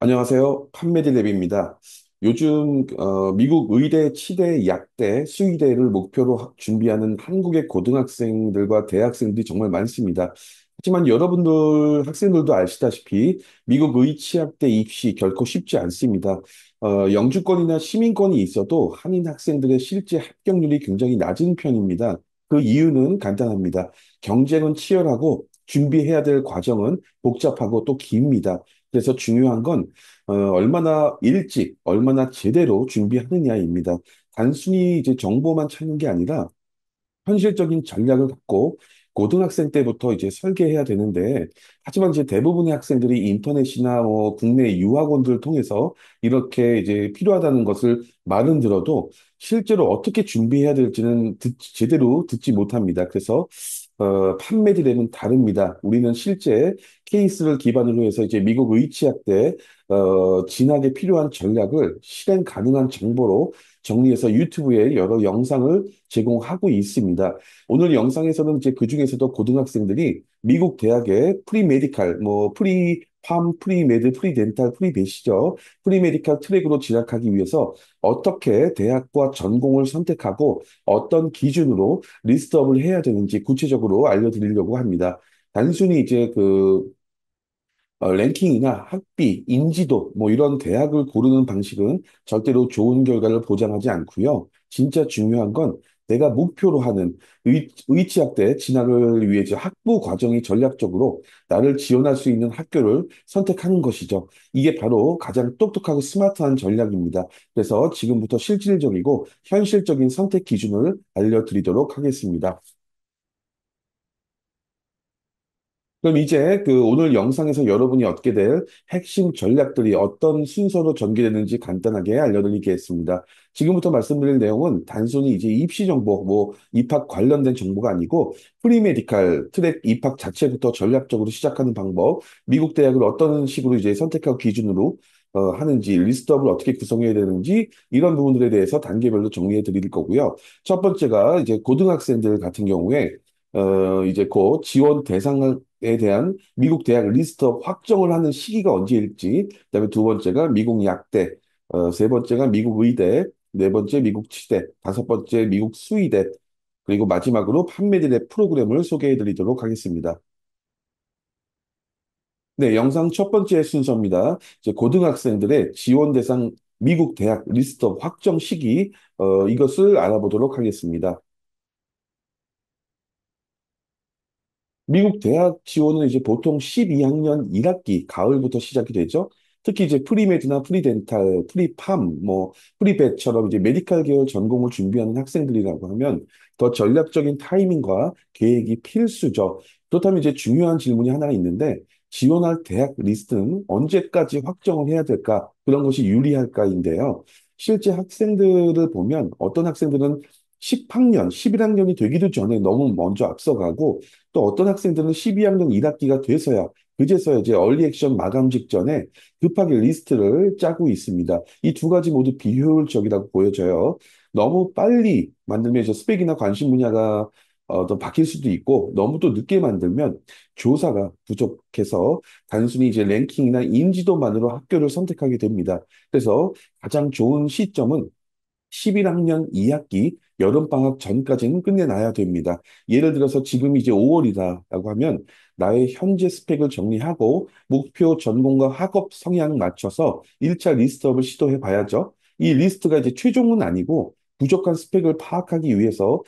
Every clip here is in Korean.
안녕하세요. 판메디랩입니다. 요즘 미국 의대, 치대, 약대, 수의대를 목표로 준비하는 한국의 고등학생들과 대학생들이 정말 많습니다. 하지만 여러분들 학생들도 아시다시피 미국 의치학대 입시 결코 쉽지 않습니다. 영주권이나 시민권이 있어도 한인 학생들의 실제 합격률이 굉장히 낮은 편입니다. 그 이유는 간단합니다. 경쟁은 치열하고 준비해야 될 과정은 복잡하고 또 깁니다. 그래서 중요한 건 얼마나 일찍, 얼마나 제대로 준비하느냐입니다. 단순히 이제 정보만 찾는 게 아니라 현실적인 전략을 갖고 고등학생 때부터 이제 설계해야 되는데, 하지만 이제 대부분의 학생들이 인터넷이나 뭐 국내 유학원들을 통해서 이렇게 이제 필요하다는 것을 말은 들어도 실제로 어떻게 준비해야 될지는 제대로 듣지 못합니다. 그래서 판매디램은 다릅니다. 우리는 실제 케이스를 기반으로 해서 이제 미국 의치학대 진학에 필요한 전략을 실행 가능한 정보로 정리해서 유튜브에 여러 영상을 제공하고 있습니다. 오늘 영상에서는 이제 그중에서도 고등학생들이 미국 대학의 프리메디칼, 뭐 프리팜, 프리메드, 프리덴탈, 프리베시죠. 프리메디칼 트랙으로 진학하기 위해서 어떻게 대학과 전공을 선택하고 어떤 기준으로 리스트업을 해야 되는지 구체적으로 알려드리려고 합니다. 단순히 이제 랭킹이나 학비, 인지도, 뭐 이런 대학을 고르는 방식은 절대로 좋은 결과를 보장하지 않고요. 진짜 중요한 건 내가 목표로 하는 의치학대 진학을 위해 이제 학부 과정이 전략적으로 나를 지원할 수 있는 학교를 선택하는 것이죠. 이게 바로 가장 똑똑하고 스마트한 전략입니다. 그래서 지금부터 실질적이고 현실적인 선택 기준을 알려드리도록 하겠습니다. 그럼 이제 오늘 영상에서 여러분이 얻게 될 핵심 전략들이 어떤 순서로 전개되는지 간단하게 알려드리겠습니다. 지금부터 말씀드릴 내용은 단순히 이제 입시 정보, 뭐 입학 관련된 정보가 아니고 프리메디칼 트랙 입학 자체부터 전략적으로 시작하는 방법, 미국 대학을 어떤 식으로 이제 선택하고 기준으로 하는지, 리스트업을 어떻게 구성해야 되는지 이런 부분들에 대해서 단계별로 정리해 드릴 거고요. 첫 번째가 이제 고등학생들 같은 경우에 이제 곧 지원 대상에 대한 미국 대학 리스트업 확정을 하는 시기가 언제일지, 그다음에 두 번째가 미국 약대, 세 번째가 미국 의대, 네 번째 미국 치대, 다섯 번째 미국 수의대, 그리고 마지막으로 판매들의 프로그램을 소개해 드리도록 하겠습니다. 네, 영상 첫 번째 순서입니다. 이제 고등학생들의 지원 대상 미국 대학 리스트업 확정 시기, 이것을 알아보도록 하겠습니다. 미국 대학 지원은 이제 보통 12학년 1학기 가을부터 시작이 되죠. 특히 이제 프리메드나 프리덴탈, 프리팜, 뭐 프리벳처럼 이제 메디칼 계열 전공을 준비하는 학생들이라고 하면 더 전략적인 타이밍과 계획이 필수죠. 그렇다면 이제 중요한 질문이 하나 있는데 지원할 대학 리스트는 언제까지 확정을 해야 될까? 그런 것이 유리할까인데요. 실제 학생들을 보면 어떤 학생들은 10학년, 11학년이 되기도 전에 너무 먼저 앞서가고 또 어떤 학생들은 12학년 1학기가 돼서야 그제서야 이제 얼리 액션 마감 직전에 급하게 리스트를 짜고 있습니다. 이 두 가지 모두 비효율적이라고 보여져요. 너무 빨리 만들면 이제 스펙이나 관심 분야가 더 바뀔 수도 있고 너무 또 늦게 만들면 조사가 부족해서 단순히 이제 랭킹이나 인지도만으로 학교를 선택하게 됩니다. 그래서 가장 좋은 시점은 11학년 2학기 여름방학 전까지는 끝내놔야 됩니다. 예를 들어서 지금 이제 5월이다라고 하면 나의 현재 스펙을 정리하고 목표 전공과 학업 성향 맞춰서 1차 리스트업을 시도해 봐야죠. 이 리스트가 이제 최종은 아니고 부족한 스펙을 파악하기 위해서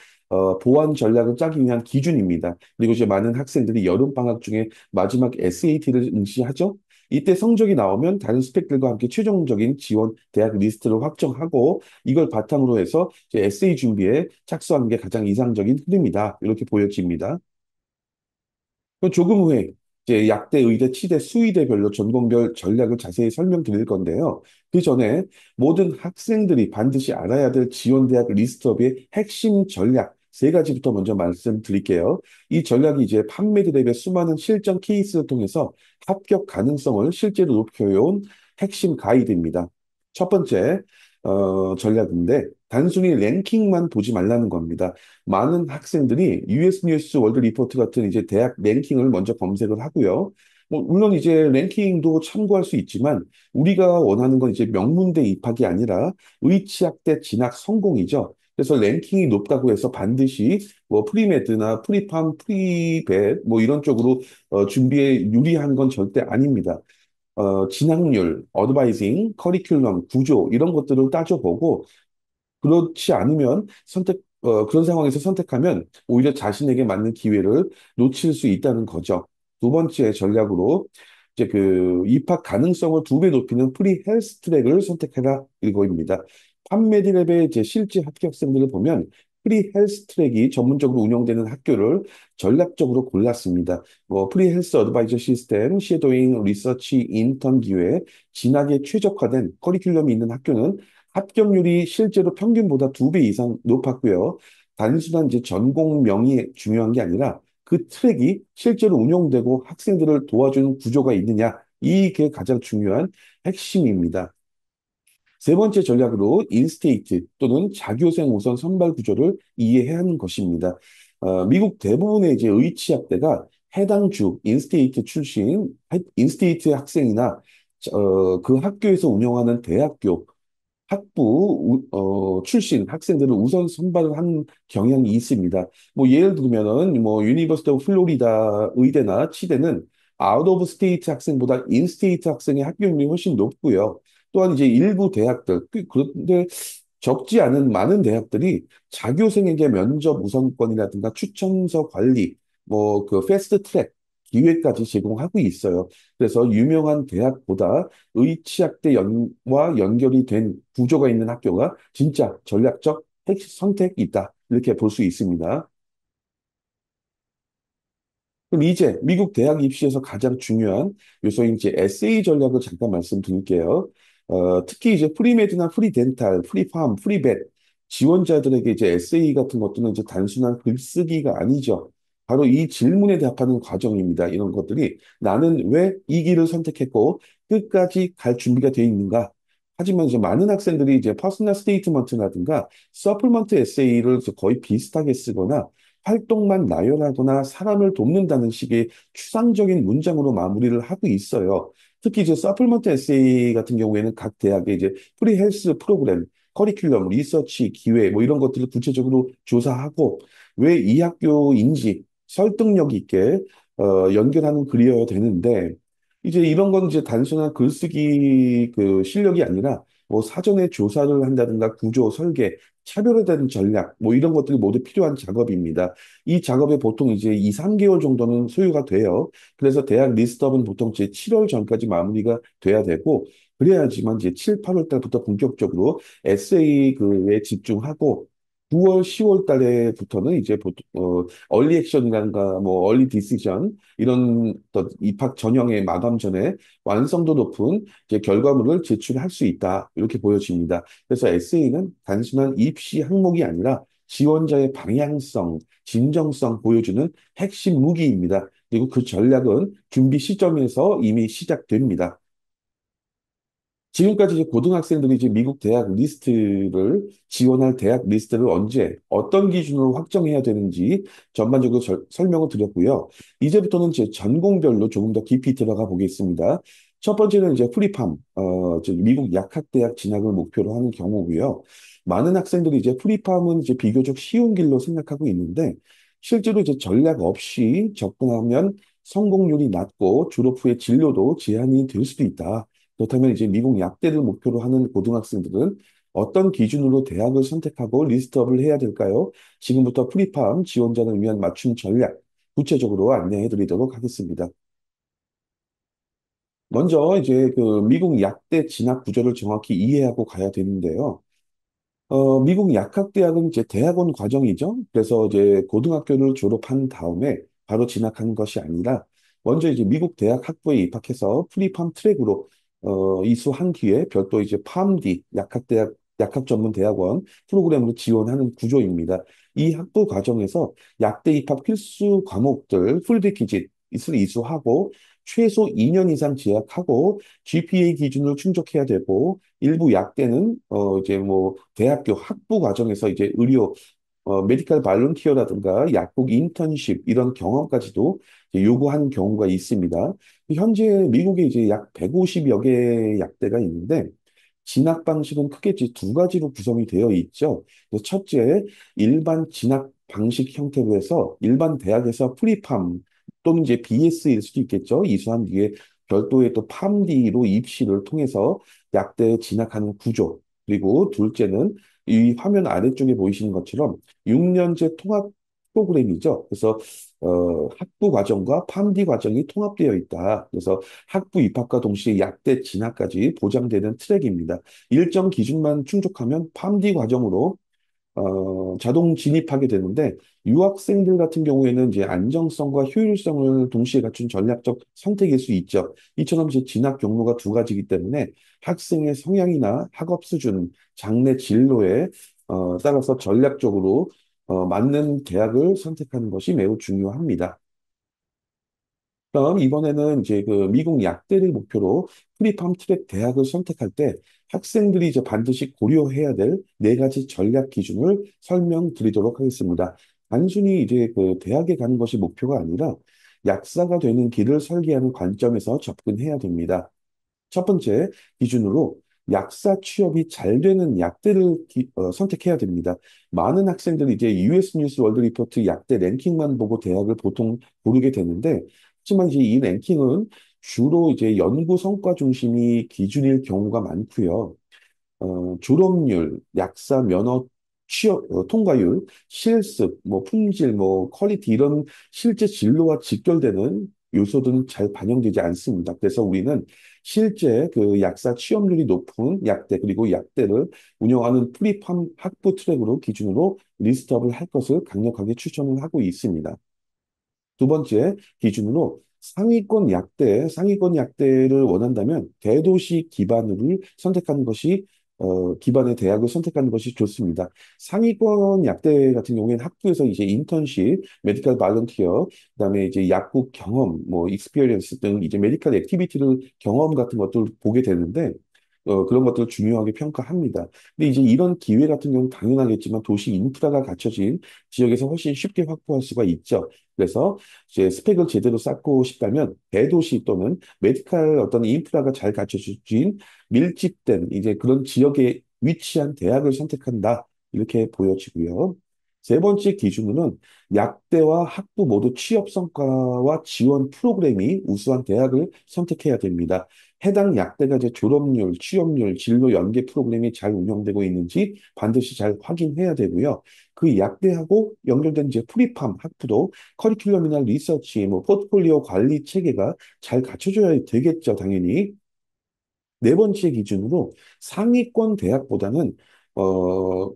보완 전략을 짜기 위한 기준입니다. 그리고 이제 많은 학생들이 여름방학 중에 마지막 SAT를 응시하죠. 이때 성적이 나오면 다른 스펙들과 함께 최종적인 지원 대학 리스트를 확정하고 이걸 바탕으로 해서 이제 에세이 준비에 착수하는 게 가장 이상적인 흐름이다. 이렇게 보여집니다. 그럼 조금 후에 이제 약대, 의대, 치대, 수의대별로 전공별 전략을 자세히 설명드릴 건데요. 그 전에 모든 학생들이 반드시 알아야 될 지원대학 리스트업의 핵심 전략 세 가지부터 먼저 말씀드릴게요. 이 전략이 이제 판매드랩의 수많은 실전 케이스를 통해서 합격 가능성을 실제로 높여온 핵심 가이드입니다. 첫 번째, 전략인데 단순히 랭킹만 보지 말라는 겁니다. 많은 학생들이 US 뉴스 월드 리포트 같은 이제 대학 랭킹을 먼저 검색을 하고요. 물론 이제 랭킹도 참고할 수 있지만 우리가 원하는 건 이제 명문대 입학이 아니라 의치학대 진학 성공이죠. 그래서 랭킹이 높다고 해서 반드시 뭐 프리메드나 프리팜, 프리벳 뭐 이런 쪽으로 준비에 유리한 건 절대 아닙니다. 진학률, 어드바이징, 커리큘럼, 구조 이런 것들을 따져보고 그렇지 않으면 그런 상황에서 선택하면 오히려 자신에게 맞는 기회를 놓칠 수 있다는 거죠. 두 번째 전략으로 이제 그 입학 가능성을 2배 높이는 프리 헬스 트랙을 선택해라 이거입니다. 판메디랩의 이제 실제 합격생들을 보면 프리 헬스 트랙이 전문적으로 운영되는 학교를 전략적으로 골랐습니다. 뭐 프리 헬스 어드바이저 시스템, 쉐도잉, 리서치, 인턴 기회, 진학에 최적화된 커리큘럼이 있는 학교는 합격률이 실제로 평균보다 2배 이상 높았고요. 단순한 이제 전공명이 중요한 게 아니라 그 트랙이 실제로 운용되고 학생들을 도와주는 구조가 있느냐, 이게 가장 중요한 핵심입니다. 세 번째 전략으로 인스테이트 또는 자교생 우선 선발 구조를 이해해야 하는 것입니다. 미국 대부분의 이제 의치학대가 해당 주 인스테이트 출신 인스테이트 학생이나 그 학교에서 운영하는 대학교 출신 학생들을 우선 선발을 한 경향이 있습니다. 뭐 예를 들면은 뭐 유니버시티 오브 플로리다 의대나 치대는 아웃 오브 스테이트 학생보다 인 스테이트 학생의 합격률이 훨씬 높고요. 또한 이제 일부 대학들 그런데 적지 않은 많은 대학들이 자교생에게 면접 우선권이라든가 추천서 관리, 뭐 그 패스트 트랙 기회까지 제공하고 있어요. 그래서 유명한 대학보다 의치학대 와 연결이 된 구조가 있는 학교가 진짜 전략적 선택이다. 이렇게 볼 수 있습니다. 그럼 이제 미국 대학 입시에서 가장 중요한 요소인 이제 에세이 전략을 잠깐 말씀드릴게요. 특히 이제 프리메드나 프리덴탈, 프리팜, 프리벳 지원자들에게 이제 에세이 같은 것들은 이제 단순한 글쓰기가 아니죠. 바로 이 질문에 대답하는 과정입니다. 이런 것들이 나는 왜 이 길을 선택했고 끝까지 갈 준비가 되어 있는가? 하지만 이제 많은 학생들이 이제 퍼스널 스테이트먼트라든가 서플먼트 에세이를 거의 비슷하게 쓰거나 활동만 나열하거나 사람을 돕는다는 식의 추상적인 문장으로 마무리를 하고 있어요. 특히 이제 서플먼트 에세이 같은 경우에는 각 대학의 이제 프리 헬스 프로그램, 커리큘럼, 리서치, 기회 뭐 이런 것들을 구체적으로 조사하고 왜 이 학교인지 설득력 있게 연결하는 글이어야 되는데 이제 이런 건 이제 단순한 글쓰기 그 실력이 아니라 뭐 사전에 조사를 한다든가 구조, 설계, 차별화된 전략, 뭐 이런 것들이 모두 필요한 작업입니다. 이 작업에 보통 이제 2, 3개월 정도는 소요가 돼요. 그래서 대학 리스트업은 보통 이제 7월 전까지 마무리가 돼야 되고, 그래야지만 이제 7, 8월 달부터 본격적으로 에세이 그에 집중하고, 9월, 10월 달에부터는 이제 보통, 얼리 액션이라든가 뭐 얼리 디시전 이런 어떤 입학 전형의 마감 전에 완성도 높은 이제 결과물을 제출할 수 있다. 이렇게 보여집니다. 그래서 에세이는 단순한 입시 항목이 아니라 지원자의 방향성, 진정성 보여주는 핵심 무기입니다. 그리고 그 전략은 준비 시점에서 이미 시작됩니다. 지금까지 이제 고등학생들이 이제 미국 대학 리스트를 지원할 대학 리스트를 언제 어떤 기준으로 확정해야 되는지 전반적으로 설명을 드렸고요. 이제부터는 이제 전공별로 조금 더 깊이 들어가 보겠습니다. 첫 번째는 이제 프리팜, 즉 미국 약학대학 진학을 목표로 하는 경우고요. 많은 학생들이 이제 프리팜은 이제 비교적 쉬운 길로 생각하고 있는데 실제로 이제 전략 없이 접근하면 성공률이 낮고 졸업 후에 진로도 제한이 될 수도 있다. 그렇다면 이제 미국 약대를 목표로 하는 고등학생들은 어떤 기준으로 대학을 선택하고 리스트업을 해야 될까요? 지금부터 프리팜 지원자를 위한 맞춤 전략 구체적으로 안내해 드리도록 하겠습니다. 먼저 이제 그 미국 약대 진학 구조를 정확히 이해하고 가야 되는데요. 미국 약학대학은 이제 대학원 과정이죠. 그래서 이제 고등학교를 졸업한 다음에 바로 진학하는 것이 아니라 먼저 이제 미국 대학 학부에 입학해서 프리팜 트랙으로 이수한 뒤에 별도 이제 팜디 약학대학 약학 전문 대학원 프로그램으로 지원하는 구조입니다. 이 학부 과정에서 약대 입학 필수 과목들 풀리퀴짓 을 이수하고 최소 2년 이상 재학하고 GPA 기준을 충족해야 되고 일부 약대는 이제 뭐 대학교 학부 과정에서 이제 의료 메디컬 발런티어라든가 약국 인턴십 이런 경험까지도 이제 요구하는 경우가 있습니다. 현재 미국에 이제 약 150여 개의 약대가 있는데 진학 방식은 크게 이제 두 가지로 구성이 되어 있죠. 그래서 첫째, 일반 진학 방식 형태로 해서 일반 대학에서 프리팜 또는 이제 BS일 수도 있겠죠. 이수한 뒤에 별도의 또 팜디로 입시를 통해서 약대에 진학하는 구조. 그리고 둘째는 이 화면 아래쪽에 보이시는 것처럼 6년제 통합 프로그램이죠. 그래서 학부 과정과 팜디 과정이 통합되어 있다. 그래서 학부 입학과 동시에 약대 진학까지 보장되는 트랙입니다. 일정 기준만 충족하면 팜디 과정으로 자동 진입하게 되는데 유학생들 같은 경우에는 이제 안정성과 효율성을 동시에 갖춘 전략적 선택일 수 있죠. 이처럼 이제 진학 경로가 두 가지이기 때문에 학생의 성향이나 학업 수준, 장래 진로에 따라서 전략적으로 맞는 대학을 선택하는 것이 매우 중요합니다. 그럼 이번에는 이제 그 미국 약대를 목표로 프리팜 트랙 대학을 선택할 때 학생들이 이제 반드시 고려해야 될 네 가지 전략 기준을 설명드리도록 하겠습니다. 단순히 이제 그 대학에 가는 것이 목표가 아니라 약사가 되는 길을 설계하는 관점에서 접근해야 됩니다. 첫 번째 기준으로 약사 취업이 잘 되는 약대를 선택해야 됩니다. 많은 학생들이 이제 US 뉴스 월드 리포트 약대 랭킹만 보고 대학을 보통 고르게 되는데, 하지만 이제 이 랭킹은 주로 이제 연구 성과 중심이 기준일 경우가 많고요. 졸업률, 약사 면허 취업 통과율, 실습, 뭐 품질, 뭐 퀄리티 이런 실제 진로와 직결되는 요소들은 잘 반영되지 않습니다. 그래서 우리는 실제 그 약사 취업률이 높은 약대 그리고 약대를 운영하는 프리팜 학부 트랙으로 기준으로 리스트업을 할 것을 강력하게 추천을 하고 있습니다. 두 번째 기준으로 상위권 약대를 원한다면 대도시 기반을 선택하는 것이 기반의 대학을 선택하는 것이 좋습니다. 상위권 약대 같은 경우에는 학교에서 이제 인턴십, 메디컬 발런티어, 그다음에 이제 약국 경험, 뭐 익스피리언스 등 이제 메디컬 액티비티를 경험 같은 것들 보게 되는데 그런 것들을 중요하게 평가합니다. 근데 이제 이런 기회 같은 경우는 당연하겠지만 도시 인프라가 갖춰진 지역에서 훨씬 쉽게 확보할 수가 있죠. 그래서 이제 스펙을 제대로 쌓고 싶다면 대도시 또는 메디칼 어떤 인프라가 잘 갖춰진 밀집된 이제 그런 지역에 위치한 대학을 선택한다. 이렇게 보여지고요. 세 번째 기준으로는 약대와 학부 모두 취업 성과와 지원 프로그램이 우수한 대학을 선택해야 됩니다. 해당 약대가 이제 졸업률, 취업률, 진로 연계 프로그램이 잘 운영되고 있는지 반드시 잘 확인해야 되고요. 그 약대하고 연결된 이제 프리팜 학부도 커리큘럼이나 리서치, 뭐 포트폴리오 관리 체계가 잘 갖춰져야 되겠죠, 당연히. 네 번째 기준으로 상위권 대학보다는 어,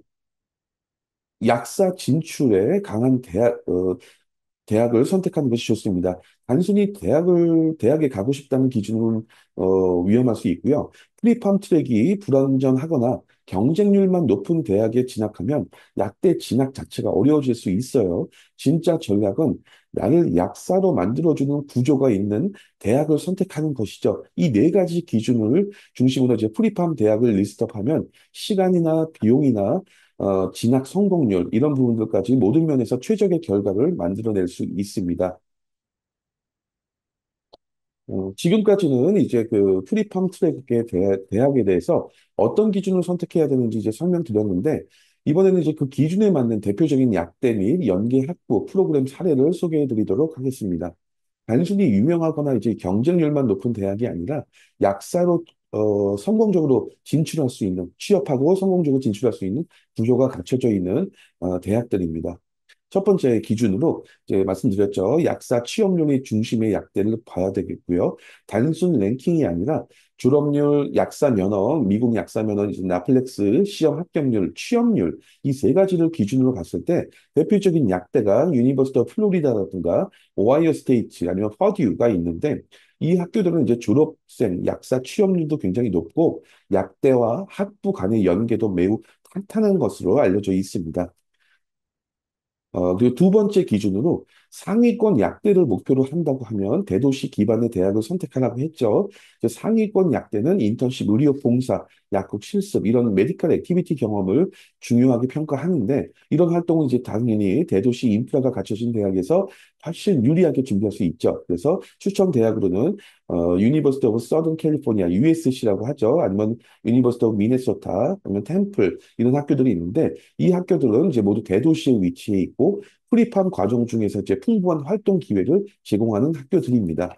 약사 진출에 강한 대학을 선택하는 것이 좋습니다. 단순히 대학에 가고 싶다는 기준은 위험할 수 있고요. 프리팜 트랙이 불안전하거나 경쟁률만 높은 대학에 진학하면 약대 진학 자체가 어려워질 수 있어요. 진짜 전략은 나를 약사로 만들어주는 구조가 있는 대학을 선택하는 것이죠. 이 네 가지 기준을 중심으로 이제 프리팜 대학을 리스트업하면 시간이나 비용이나 진학 성공률 이런 부분들까지 모든 면에서 최적의 결과를 만들어낼 수 있습니다. 지금까지는 이제 그 프리팜 트랙의 대학에 대해서 어떤 기준을 선택해야 되는지 이제 설명드렸는데 이번에는 이제 그 기준에 맞는 대표적인 약대 및 연계 학부 프로그램 사례를 소개해 드리도록 하겠습니다. 단순히 유명하거나 이제 경쟁률만 높은 대학이 아니라 약사로 성공적으로 진출할 수 있는 취업하고 성공적으로 진출할 수 있는 구조가 갖춰져 있는 대학들입니다. 첫 번째 기준으로 이제 말씀드렸죠. 약사 취업률이 중심의 약대를 봐야 되겠고요. 단순 랭킹이 아니라 졸업률, 약사 면허, 미국 약사 면허, 이제 나플렉스, 시험 합격률, 취업률 이 세 가지를 기준으로 봤을 때 대표적인 약대가 유니버시티 오브 플로리다라든가 오하이오 스테이트 아니면 퍼듀가 있는데 이 학교들은 이제 졸업생 약사 취업률도 굉장히 높고 약대와 학부 간의 연계도 매우 탄탄한 것으로 알려져 있습니다. 그리고 두 번째 기준으로 상위권 약대를 목표로 한다고 하면 대도시 기반의 대학을 선택하라고 했죠. 상위권 약대는 인턴십, 의료 봉사, 약국 실습 이런 메디컬 액티비티 경험을 중요하게 평가하는데 이런 활동은 이제 당연히 대도시 인프라가 갖춰진 대학에서 훨씬 유리하게 준비할 수 있죠. 그래서 추천 대학으로는 유니버시티 오브 서던 캘리포니아 USC라고 하죠. 아니면 유니버시티 오브 미네소타, 아니면 템플 이런 학교들이 있는데 이 학교들은 이제 모두 대도시에 위치해 있고 프리팜 과정 중에서 이제 풍부한 활동 기회를 제공하는 학교들입니다.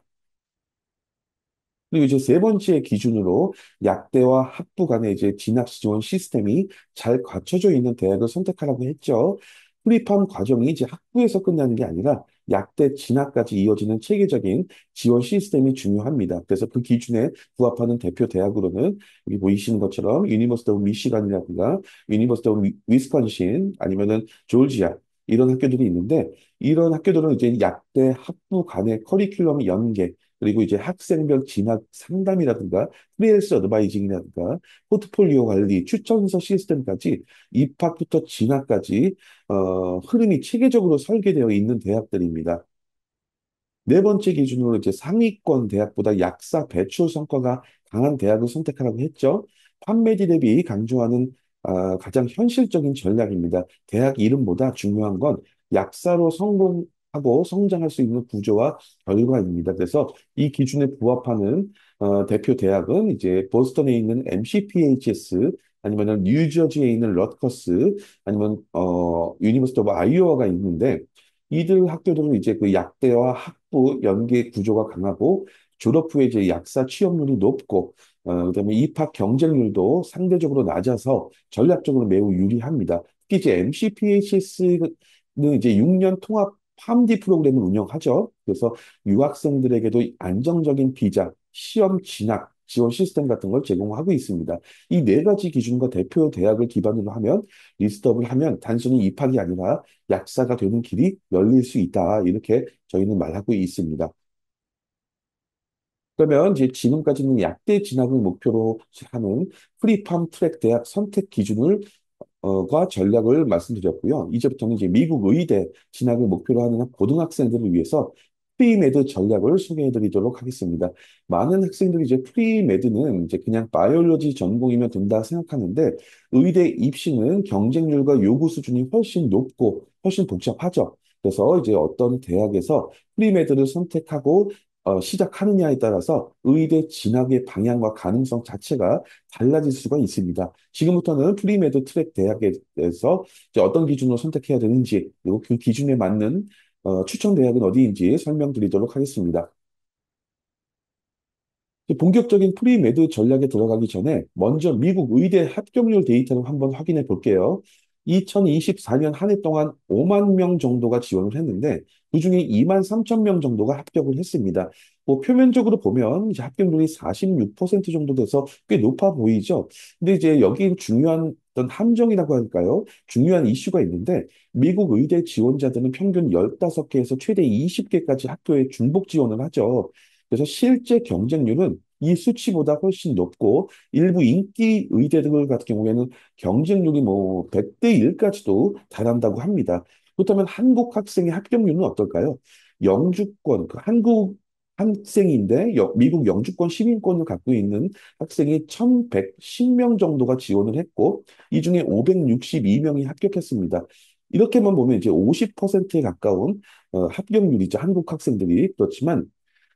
그리고 이제 세 번째 기준으로 약대와 학부 간의 이제 진학 지원 시스템이 잘 갖춰져 있는 대학을 선택하라고 했죠. 프리팜 과정이 이제 학부에서 끝나는 게 아니라 약대 진학까지 이어지는 체계적인 지원 시스템이 중요합니다. 그래서 그 기준에 부합하는 대표 대학으로는 여기 보이시는 것처럼 유니버시티 오브 미시간이라든가 유니버시티 오브 위스콘신 아니면은 조지아 이런 학교들이 있는데 이런 학교들은 이제 약대 학부 간의 커리큘럼 연계 그리고 이제 학생별 진학 상담이라든가 프리랜서 어드바이징이라든가 포트폴리오 관리, 추천서 시스템까지 입학부터 진학까지 흐름이 체계적으로 설계되어 있는 대학들입니다. 네 번째 기준으로 이제 상위권 대학보다 약사 배출 성과가 강한 대학을 선택하라고 했죠. 판매지 대비 강조하는 가장 현실적인 전략입니다. 대학 이름보다 중요한 건 약사로 성공하고 성장할 수 있는 구조와 결과입니다. 그래서 이 기준에 부합하는 대표 대학은 이제 보스턴에 있는 MCPHS 아니면 뉴저지에 있는 러트커스 아니면 유니버시티 오브 아이오와가 있는데 이들 학교들은 이제 그 약대와 학부 연계 구조가 강하고 졸업 후에 이제 약사 취업률이 높고 그다음에 입학 경쟁률도 상대적으로 낮아서 전략적으로 매우 유리합니다. 특히 이제 MCPHS는 이제 6년 통합 팜디 프로그램을 운영하죠. 그래서 유학생들에게도 안정적인 비자, 시험 진학, 지원 시스템 같은 걸 제공하고 있습니다. 이 네 가지 기준과 대표 대학을 기반으로 하면 리스트업을 하면 단순히 입학이 아니라 약사가 되는 길이 열릴 수 있다. 이렇게 저희는 말하고 있습니다. 그러면 이제 지금까지는 약대 진학을 목표로 하는 프리팜 트랙 대학 선택 기준을 과 전략을 말씀드렸고요. 이제부터는 이제 미국 의대 진학을 목표로 하는 고등학생들을 위해서 프리메드 전략을 소개해 드리도록 하겠습니다. 많은 학생들이 이제 프리메드는 이제 그냥 바이올로지 전공이면 된다 생각하는데 의대 입시는 경쟁률과 요구 수준이 훨씬 높고 훨씬 복잡하죠. 그래서 이제 어떤 대학에서 프리메드를 선택하고 시작하느냐에 따라서 의대 진학의 방향과 가능성 자체가 달라질 수가 있습니다. 지금부터는 프리메드 트랙 대학에 대해서 이제 어떤 기준으로 선택해야 되는지, 그리고 그 기준에 맞는 추천 대학은 어디인지 설명드리도록 하겠습니다. 본격적인 프리메드 전략에 들어가기 전에 먼저 미국 의대 합격률 데이터를 한번 확인해 볼게요. 2024년 한 해 동안 5만 명 정도가 지원을 했는데 그중에 2만 3천 명 정도가 합격을 했습니다. 뭐 표면적으로 보면 이제 합격률이 46% 정도 돼서 꽤 높아 보이죠. 근데 이제 여기 중요한 어떤 함정이라고 할까요? 중요한 이슈가 있는데 미국 의대 지원자들은 평균 15개에서 최대 20개까지 학교에 중복 지원을 하죠. 그래서 실제 경쟁률은 이 수치보다 훨씬 높고 일부 인기 의대들 같은 경우에는 경쟁률이 뭐 100대 1까지도 달한다고 합니다. 그렇다면 한국 학생의 합격률은 어떨까요? 영주권, 그 한국 학생인데 미국 영주권 시민권을 갖고 있는 학생이 1,110명 정도가 지원을 했고 이 중에 562명이 합격했습니다. 이렇게만 보면 이제 50%에 가까운 합격률이죠. 한국 학생들이. 그렇지만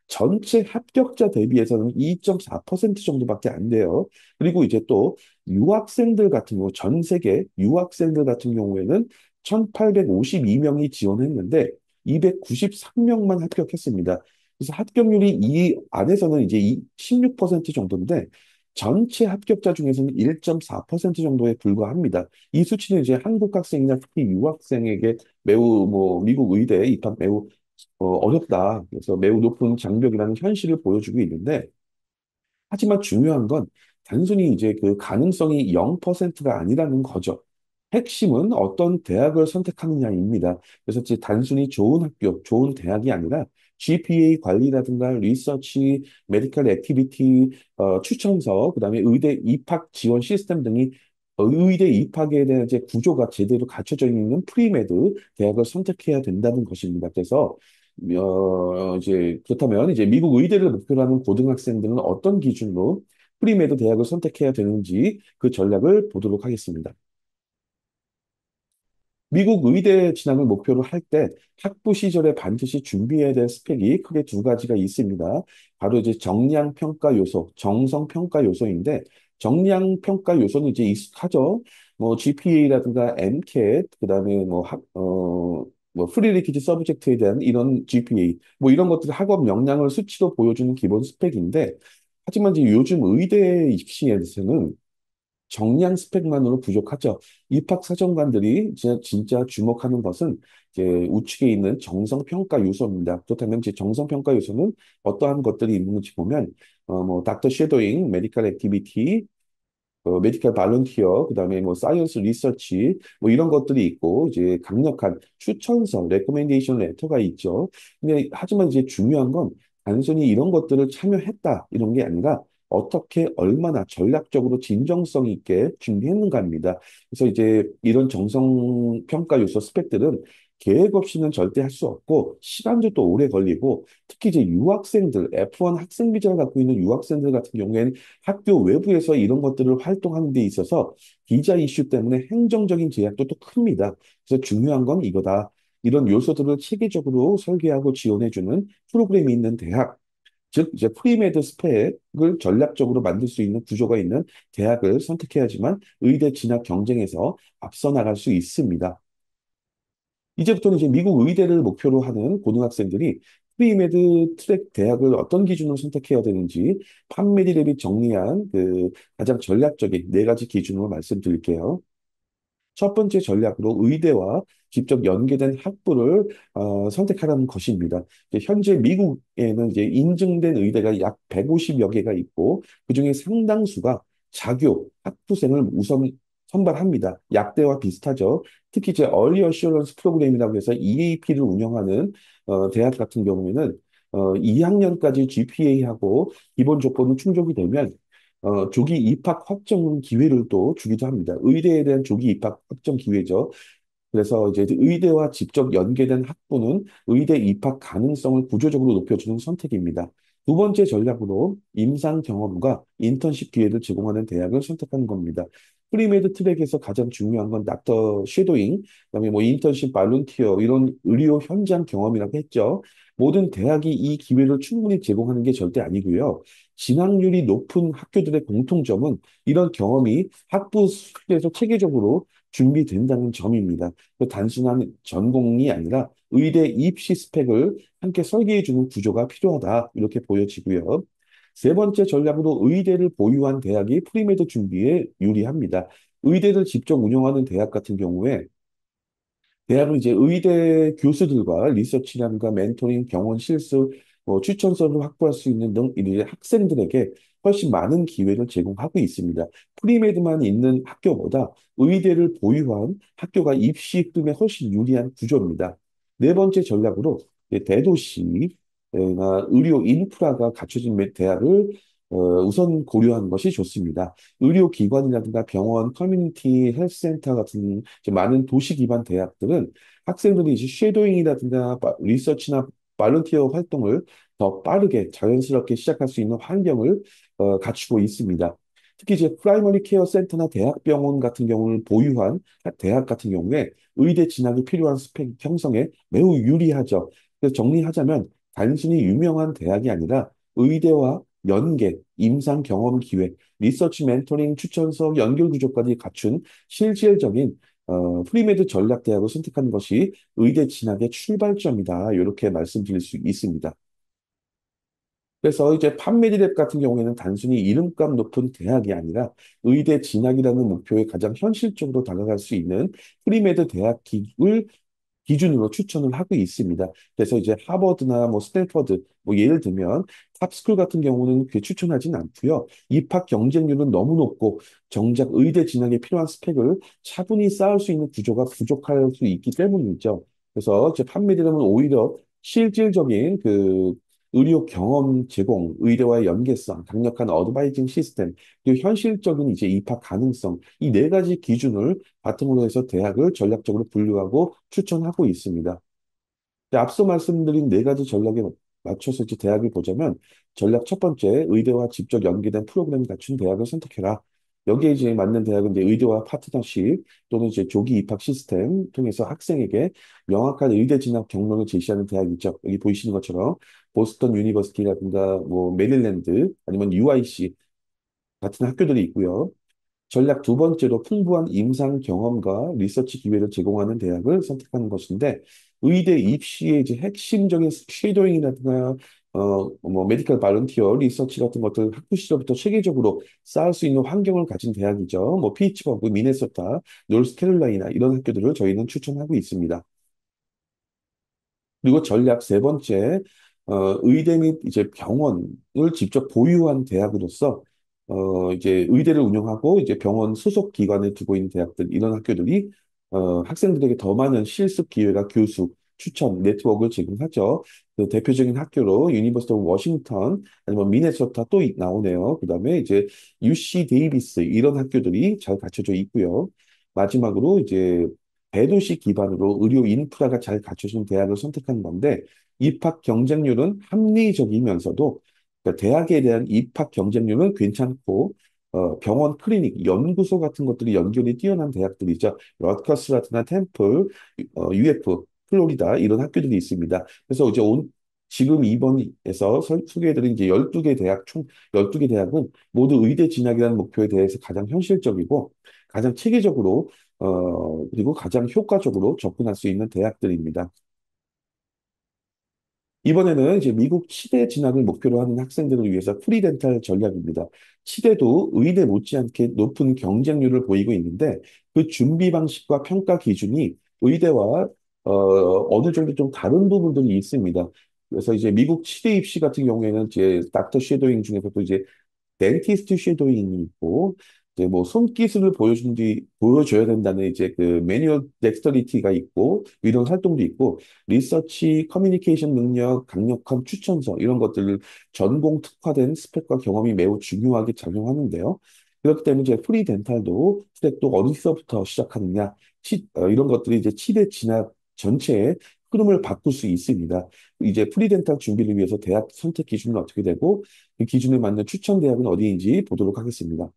전체 합격자 대비해서는 2.4% 정도밖에 안 돼요. 그리고 이제 또 유학생들 같은 경우, 전 세계 유학생들 같은 경우에는 1,852명이 지원했는데 293명만 합격했습니다. 그래서 합격률이 이 안에서는 이제 16% 정도인데 전체 합격자 중에서는 1.4% 정도에 불과합니다. 이 수치는 이제 한국 학생이나 특히 유학생에게 매우 뭐 미국 의대에 입학 매우 어렵다. 그래서 매우 높은 장벽이라는 현실을 보여주고 있는데, 하지만 중요한 건 단순히 이제 그 가능성이 0%가 아니라는 거죠. 핵심은 어떤 대학을 선택하느냐입니다. 그래서 이제 단순히 좋은 학교, 좋은 대학이 아니라 GPA 관리라든가 리서치, 메디컬 액티비티, 추천서, 그다음에 의대 입학 지원 시스템 등이 의대 입학에 대한 이제 구조가 제대로 갖춰져 있는 프리메드 대학을 선택해야 된다는 것입니다. 그래서 이제 그렇다면 이제 미국 의대를 목표로 하는 고등학생들은 어떤 기준으로 프리메드 대학을 선택해야 되는지 그 전략을 보도록 하겠습니다. 미국 의대 진학을 목표로 할 때 학부 시절에 반드시 준비해야 될 스펙이 크게 두 가지가 있습니다. 바로 이제 정량 평가 요소, 정성 평가 요소인데 정량 평가 요소는 이제 익숙하죠. 뭐 GPA라든가 MCAT, 그다음에 뭐 프리리퀴즈 서브젝트에 대한 이런 GPA, 뭐 이런 것들 학업 역량을 수치로 보여주는 기본 스펙인데 하지만 이제 요즘 의대 입시에서는 정량 스펙만으로 부족하죠. 입학사정관들이 이제 진짜 주목하는 것은 이제 우측에 있는 정성평가 요소입니다. 그렇다면 이제 정성평가 요소는 어떠한 것들이 있는지 보면, 뭐, 닥터 쉐도잉, 메디컬 액티비티, 메디컬 발런티어, 그다음에 뭐 사이언스 리서치 뭐 이런 것들이 있고 이제 강력한 추천서, 레코멘데이션 레터가 있죠. 근데 하지만 이제 중요한 건 단순히 이런 것들을 참여했다 이런 게 아니라 어떻게 얼마나 전략적으로 진정성 있게 준비했는가입니다. 그래서 이제 이런 정성 평가 요소 스펙들은 계획 없이는 절대 할 수 없고 시간도 또 오래 걸리고 특히 이제 유학생들 F1 학생 비자를 갖고 있는 유학생들 같은 경우에는 학교 외부에서 이런 것들을 활동하는 데 있어서 비자 이슈 때문에 행정적인 제약도 또 큽니다. 그래서 중요한 건 이거다. 이런 요소들을 체계적으로 설계하고 지원해주는 프로그램이 있는 대학, 즉 이제 프리메드 스펙을 전략적으로 만들 수 있는 구조가 있는 대학을 선택해야지만 의대 진학 경쟁에서 앞서 나갈 수 있습니다. 이제부터는 이제 미국 의대를 목표로 하는 고등학생들이 프리메드 트랙 대학을 어떤 기준으로 선택해야 되는지 판메디랩이 정리한 그 가장 전략적인 네 가지 기준으로 말씀드릴게요. 첫 번째 전략으로 의대와 직접 연계된 학부를 선택하라는 것입니다. 이제 현재 미국에는 이제 인증된 의대가 약 150여 개가 있고 그중에 상당수가 자교 학부생을 우선 선발합니다. 약대와 비슷하죠. 특히 이제 얼리 어슈런스 프로그램이라고 해서 EAP를 운영하는 대학 같은 경우에는 2학년까지 GPA하고 기본 조건을 충족이 되면 조기 입학 확정 기회를 또 주기도 합니다. 의대에 대한 조기 입학 확정 기회죠. 그래서 이제 의대와 직접 연계된 학부는 의대 입학 가능성을 구조적으로 높여주는 선택입니다. 두 번째 전략으로 임상 경험과 인턴십 기회를 제공하는 대학을 선택하는 겁니다. 프리메드 트랙에서 가장 중요한 건 닥터 쉐도잉, 그다음에 뭐 인턴십 발룬티어 이런 의료 현장 경험이라고 했죠. 모든 대학이 이 기회를 충분히 제공하는 게 절대 아니고요. 진학률이 높은 학교들의 공통점은 이런 경험이 학부 수준에서 체계적으로 준비된다는 점입니다. 단순한 전공이 아니라 의대 입시 스펙을 함께 설계해주는 구조가 필요하다. 이렇게 보여지고요. 세 번째 전략으로 의대를 보유한 대학이 프리메드 준비에 유리합니다. 의대를 직접 운영하는 대학 같은 경우에 대학은 이제 의대 교수들과 리서치라든가 멘토링, 병원 실습, 뭐 추천서를 확보할 수 있는 등 이제 학생들에게 훨씬 많은 기회를 제공하고 있습니다. 프리메드만 있는 학교보다 의대를 보유한 학교가 입시 뜸에 훨씬 유리한 구조입니다. 네 번째 전략으로 이제 대도시나 의료 인프라가 갖춰진 대학을 우선 고려하는 것이 좋습니다. 의료기관이라든가 병원, 커뮤니티 헬스센터 같은 이제 많은 도시 기반 대학들은 학생들이 이제 쉐도잉이라든가 리서치나 발런티어 활동을 더 빠르게 자연스럽게 시작할 수 있는 환경을 갖추고 있습니다. 특히 이제 프라이머리 케어 센터나 대학병원 같은 경우를 보유한 대학 같은 경우에 의대 진학이 필요한 스펙 형성에 매우 유리하죠. 그래서 정리하자면 단순히 유명한 대학이 아니라 의대와 연계, 임상 경험 기회, 리서치 멘토링 추천서 연결 구조까지 갖춘 실질적인 프리메드 전략 대학을 선택하는 것이 의대 진학의 출발점이다. 이렇게 말씀드릴 수 있습니다. 그래서 이제 판메디랩 같은 경우에는 단순히 이름값 높은 대학이 아니라 의대 진학이라는 목표에 가장 현실적으로 다가갈 수 있는 프리메드 대학을 기준으로 추천을 하고 있습니다. 그래서 이제 하버드나 뭐 스탠퍼드, 뭐 예를 들면 탑스쿨 같은 경우는 그 추천하진 않고요. 입학 경쟁률은 너무 높고 정작 의대 진학에 필요한 스펙을 차분히 쌓을 수 있는 구조가 부족할 수 있기 때문이죠. 그래서 이제 판매되려면 오히려 실질적인 그 의료 경험 제공, 의대와의 연계성, 강력한 어드바이징 시스템, 그리고 현실적인 이제 입학 가능성, 이 네 가지 기준을 바탕으로 해서 대학을 전략적으로 분류하고 추천하고 있습니다. 앞서 말씀드린 네 가지 전략에 맞춰서 이제 대학을 보자면 전략 첫 번째, 의대와 직접 연계된 프로그램을 갖춘 대학을 선택해라. 여기에 이제 맞는 대학은 이제 의대와 파트너십 또는 이제 조기 입학 시스템 통해서 학생에게 명확한 의대 진학 경로를 제시하는 대학이죠. 여기 보이시는 것처럼 보스턴 유니버시티라든가 뭐 메릴랜드 아니면 UIC 같은 학교들이 있고요. 전략 두 번째로 풍부한 임상 경험과 리서치 기회를 제공하는 대학을 선택하는 것인데 의대 입시의 이제 핵심적인 쉐도잉이라든가 뭐 메디컬 발런티어 리서치 같은 것들 학부 시절부터 체계적으로 쌓을 수 있는 환경을 가진 대학이죠. 뭐 피츠버그, 미네소타, 노스캐롤라이나 이런 학교들을 저희는 추천하고 있습니다. 그리고 전략 세 번째, 의대 및 이제 병원을 직접 보유한 대학으로서, 이제 의대를 운영하고 이제 병원 소속 기관을 두고 있는 대학들, 이런 학교들이, 학생들에게 더 많은 실습 기회가 교수, 추천, 네트워크를 제공하죠. 그 대표적인 학교로 유니버시티 오브 워싱턴, 아니면 미네소타 또 나오네요. 그 다음에 이제 UC 데이비스, 이런 학교들이 잘 갖춰져 있고요. 마지막으로 이제 대도시 기반으로 의료 인프라가 잘 갖춰진 대학을 선택한 건데 입학 경쟁률은 합리적이면서도 그러니까 대학에 대한 입학 경쟁률은 괜찮고 병원, 클리닉, 연구소 같은 것들이 연결이 뛰어난 대학들이죠. 러트커스라든가 템플, UF, 플로리다 이런 학교들이 있습니다. 그래서 이제 지금 이번에서 소개해드린 이제 12개 대학 총 12개 대학은 모두 의대 진학이라는 목표에 대해서 가장 현실적이고 가장 체계적으로 그리고 가장 효과적으로 접근할 수 있는 대학들입니다. 이번에는 이제 미국 치대 진학을 목표로 하는 학생들을 위해서 프리덴탈 전략입니다. 치대도 의대 못지않게 높은 경쟁률을 보이고 있는데 그 준비 방식과 평가 기준이 의대와 어느 정도 좀 다른 부분들이 있습니다. 그래서 이제 미국 치대 입시 같은 경우에는 이제 닥터 쉐도잉 중에서도 이제 덴티스트 쉐도잉이 있고 이제 뭐 손기술을 보여줘야 된다는 이제 그 매뉴얼 덱스터리티가 있고 이런 활동도 있고 리서치 커뮤니케이션 능력 강력한 추천서 이런 것들을 전공 특화된 스펙과 경험이 매우 중요하게 작용하는데요. 그렇기 때문에 이제 프리덴탈도 스펙도 어디서부터 시작하느냐 이런 것들이 이제 치대 진학 전체의 흐름을 바꿀 수 있습니다. 이제 프리덴탈 준비를 위해서 대학 선택 기준은 어떻게 되고 그 기준에 맞는 추천 대학은 어디인지 보도록 하겠습니다.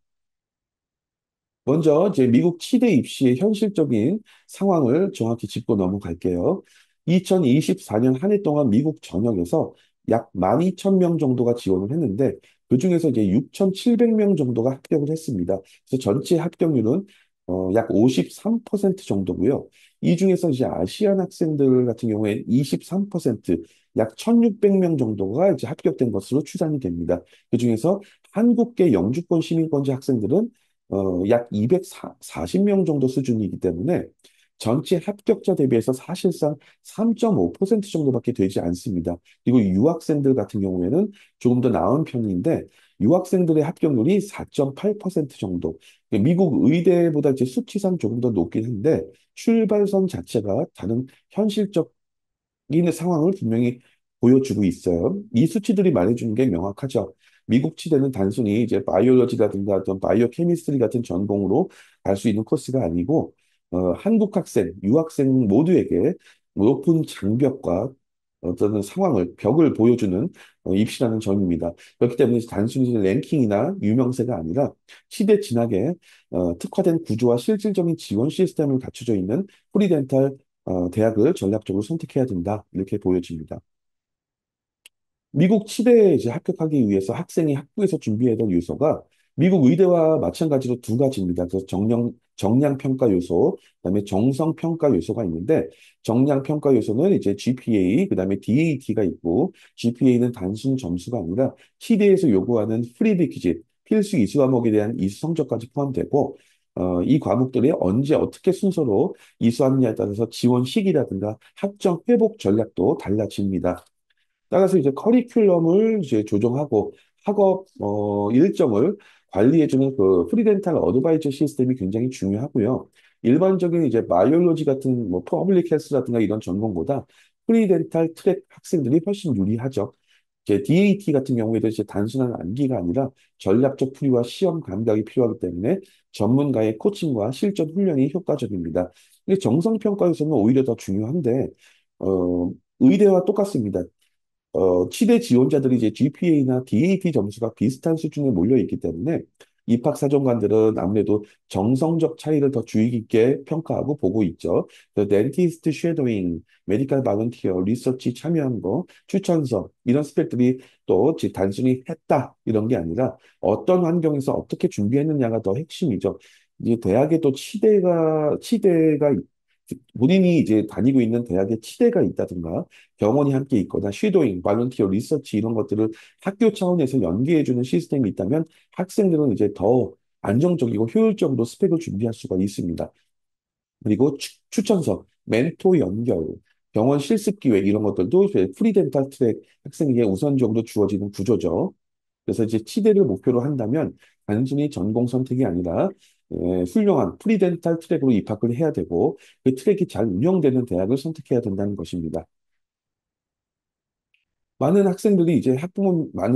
먼저 이제 미국 치대 입시의 현실적인 상황을 정확히 짚고 넘어갈게요. 2024년 한 해 동안 미국 전역에서 약 12,000명 정도가 지원을 했는데 그중에서 이제 6,700명 정도가 합격을 했습니다. 그래서 전체 합격률은 약 53% 정도고요. 이 중에서 이제 아시안 학생들 같은 경우에 23%, 약 1,600명 정도가 이제 합격된 것으로 추산이 됩니다. 그중에서 한국계 영주권 시민권자 학생들은 약 240명 정도 수준이기 때문에 전체 합격자 대비해서 사실상 3.5% 정도밖에 되지 않습니다. 그리고 유학생들 같은 경우에는 조금 더 나은 편인데 유학생들의 합격률이 4.8% 정도. 미국 의대보다 이제 수치상 조금 더 높긴 한데 출발선 자체가 다른 현실적 인 상황을 분명히 보여주고 있어요. 이 수치들이 말해주는 게 명확하죠. 미국 치대는 단순히 이제 바이올로지라든가 어떤 바이오 케미스트리 같은 전공으로 갈 수 있는 코스가 아니고 한국 학생, 유학생 모두에게 높은 장벽과 어떤 상황을 벽을 보여주는 입시라는 점입니다. 그렇기 때문에 단순히 이제 랭킹이나 유명세가 아니라 시대 진학에 특화된 구조와 실질적인 지원 시스템을 갖춰져 있는 프리덴탈 대학을 전략적으로 선택해야 된다. 이렇게 보여집니다. 미국 치대에 이제 합격하기 위해서 학생이 학부에서 준비해야 될 요소가 미국 의대와 마찬가지로 두 가지입니다. 그래서 정량 평가 요소, 그다음에 정성 평가 요소가 있는데 정량 평가 요소는 이제 GPA, 그다음에 DAT가 있고 GPA는 단순 점수가 아니라 치대에서 요구하는 프리비퀴즈, 필수 이수 과목에 대한 이수 성적까지 포함되고 이 과목들이 언제 어떻게 순서로 이수하느냐에 따라서 지원 시기라든가 학점 회복 전략도 달라집니다. 따라서 이제 커리큘럼을 이제 조정하고 학업 일정을 관리해주는 그 프리덴탈 어드바이저 시스템이 굉장히 중요하고요. 일반적인 이제 바이올로지 같은 뭐 퍼블릭 헬스라든가 이런 전공보다 프리덴탈 트랙 학생들이 훨씬 유리하죠. 이제 DAT 같은 경우에도 이제 단순한 암기가 아니라 전략적 풀이와 시험 감각이 필요하기 때문에 전문가의 코칭과 실전 훈련이 효과적입니다. 근데 정성평가에서는 오히려 더 중요한데, 의대와 똑같습니다. 치대 지원자들이 이제 GPA나 DAT 점수가 비슷한 수준에 몰려 있기 때문에 입학사정관들은 아무래도 정성적 차이를 더 주의 깊게 평가하고 보고 있죠. 덴티스트 쉐도잉, 메디컬 발런티어, 리서치 참여한 거, 추천서 이런 스펙들이 또 단순히 했다 이런 게 아니라 어떤 환경에서 어떻게 준비했느냐가 더 핵심이죠. 이제 대학에 또 치대가 본인이 이제 다니고 있는 대학에 치대가 있다든가 병원이 함께 있거나 쉐도잉, 발런티어, 리서치 이런 것들을 학교 차원에서 연계해주는 시스템이 있다면 학생들은 이제 더 안정적이고 효율적으로 스펙을 준비할 수가 있습니다. 그리고 추천서, 멘토 연결, 병원 실습 기회 이런 것들도 이제 프리덴탈 트랙 학생에게 우선적으로 주어지는 구조죠. 그래서 이제 치대를 목표로 한다면 단순히 전공 선택이 아니라 훌륭한 프리덴탈 트랙으로 입학을 해야 되고 그 트랙이 잘 운영되는 대학을 선택해야 된다는 것입니다. 많은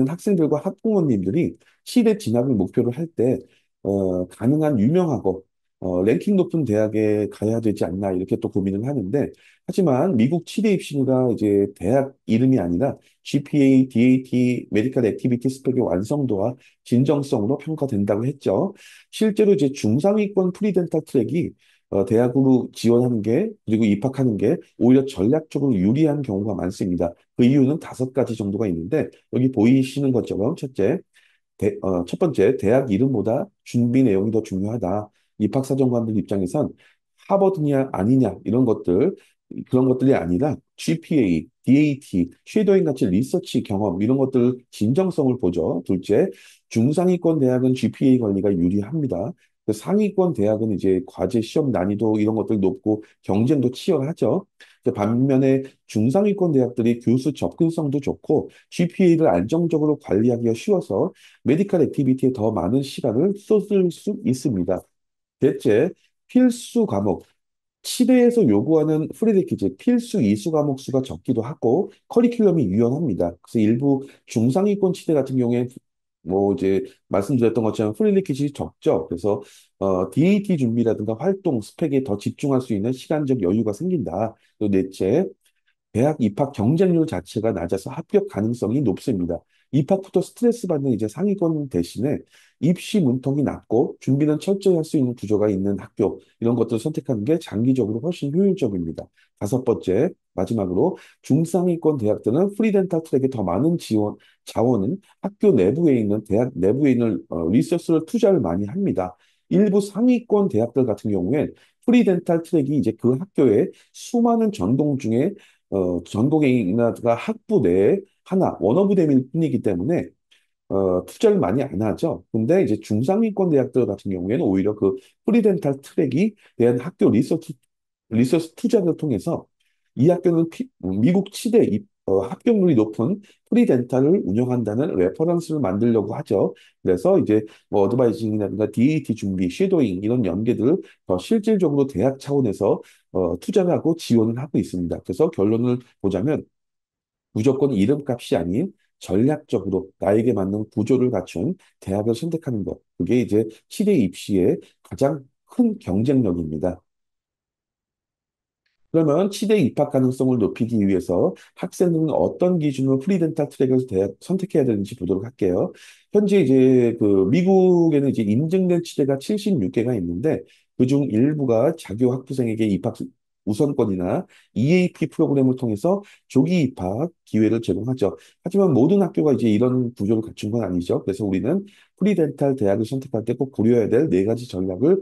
학생들과 학부모님들이 시대 진학을 목표로 할 때, 가능한 유명하고, 랭킹 높은 대학에 가야 되지 않나, 이렇게 또 고민을 하는데, 하지만 미국 치대 입시가 이제 대학 이름이 아니라 GPA, DAT, 메디컬 액티비티 스펙의 완성도와 진정성으로 평가된다고 했죠. 실제로 이제 중상위권 프리덴탈 트랙이 대학으로 지원하는 게, 그리고 입학하는 게 오히려 전략적으로 유리한 경우가 많습니다. 그 이유는 5가지 정도가 있는데, 여기 보이시는 것처럼 첫 번째, 대학 이름보다 준비 내용이 더 중요하다. 입학사정관들 입장에선 하버드냐 아니냐 이런 것들 그런 것들이 아니라 GPA, DAT, 쉐도잉 같이 리서치 경험 이런 것들 진정성을 보죠. 둘째, 중상위권 대학은 GPA 관리가 유리합니다. 그 상위권 대학은 이제 과제 시험 난이도 이런 것들 높고 경쟁도 치열하죠. 반면에 중상위권 대학들이 교수 접근성도 좋고 GPA를 안정적으로 관리하기가 쉬워서 메디컬 액티비티에 더 많은 시간을 쏟을 수 있습니다. 넷째, 필수 과목. 치대에서 요구하는 프리레퀴즈 필수 이수 과목 수가 적기도 하고 커리큘럼이 유연합니다. 그래서 일부 중상위권 치대 같은 경우에 뭐 이제 말씀드렸던 것처럼 프리레퀴즈가 적죠. 그래서 DAT 준비라든가 활동 스펙에 더 집중할 수 있는 시간적 여유가 생긴다. 또 넷째, 대학 입학 경쟁률 자체가 낮아서 합격 가능성이 높습니다. 입학부터 스트레스 받는 이제 상위권 대신에 입시 문턱이 낮고 준비는 철저히 할 수 있는 구조가 있는 학교 이런 것들을 선택하는 게 장기적으로 훨씬 효율적입니다. 다섯 번째, 마지막으로 중상위권 대학들은 프리덴탈 트랙에 더 많은 자원은 학교 내부에 있는 대학 내부에 있는 리서스를 투자를 많이 합니다. 일부 상위권 대학들 같은 경우에 프리덴탈 트랙이 이제 그 학교의 수많은 전공 중에 전공이나 학부 내에 하나, 원어브댐일 뿐이기 때문에 투자를 많이 안 하죠. 근데 이제 중상위권 대학들 같은 경우에는 오히려 그 프리덴탈 트랙이 대한 학교 리서치 투자를 통해서 이 학교는 미국 치대 합격률이 높은 프리덴탈을 운영한다는 레퍼런스를 만들려고 하죠. 그래서 이제 뭐 어드바이징이라든가 DAT 준비, 쉐도잉 이런 연계들을 더 실질적으로 대학 차원에서 투자를 하고 지원을 하고 있습니다. 그래서 결론을 보자면 무조건 이름값이 아닌 전략적으로 나에게 맞는 구조를 갖춘 대학을 선택하는 것. 그게 이제 치대 입시의 가장 큰 경쟁력입니다. 그러면 치대 입학 가능성을 높이기 위해서 학생들은 어떤 기준으로 프리덴탈 트랙을 선택해야 되는지 보도록 할게요. 현재 이제 그 미국에는 이제 인증된 치대가 76개가 있는데 그중 일부가 자교 학부생에게 입학 우선권이나 EAP 프로그램을 통해서 조기 입학 기회를 제공하죠. 하지만 모든 학교가 이제 이런 구조를 갖춘 건 아니죠. 그래서 우리는 프리덴탈 대학을 선택할 때 꼭 고려해야 될 4가지 전략을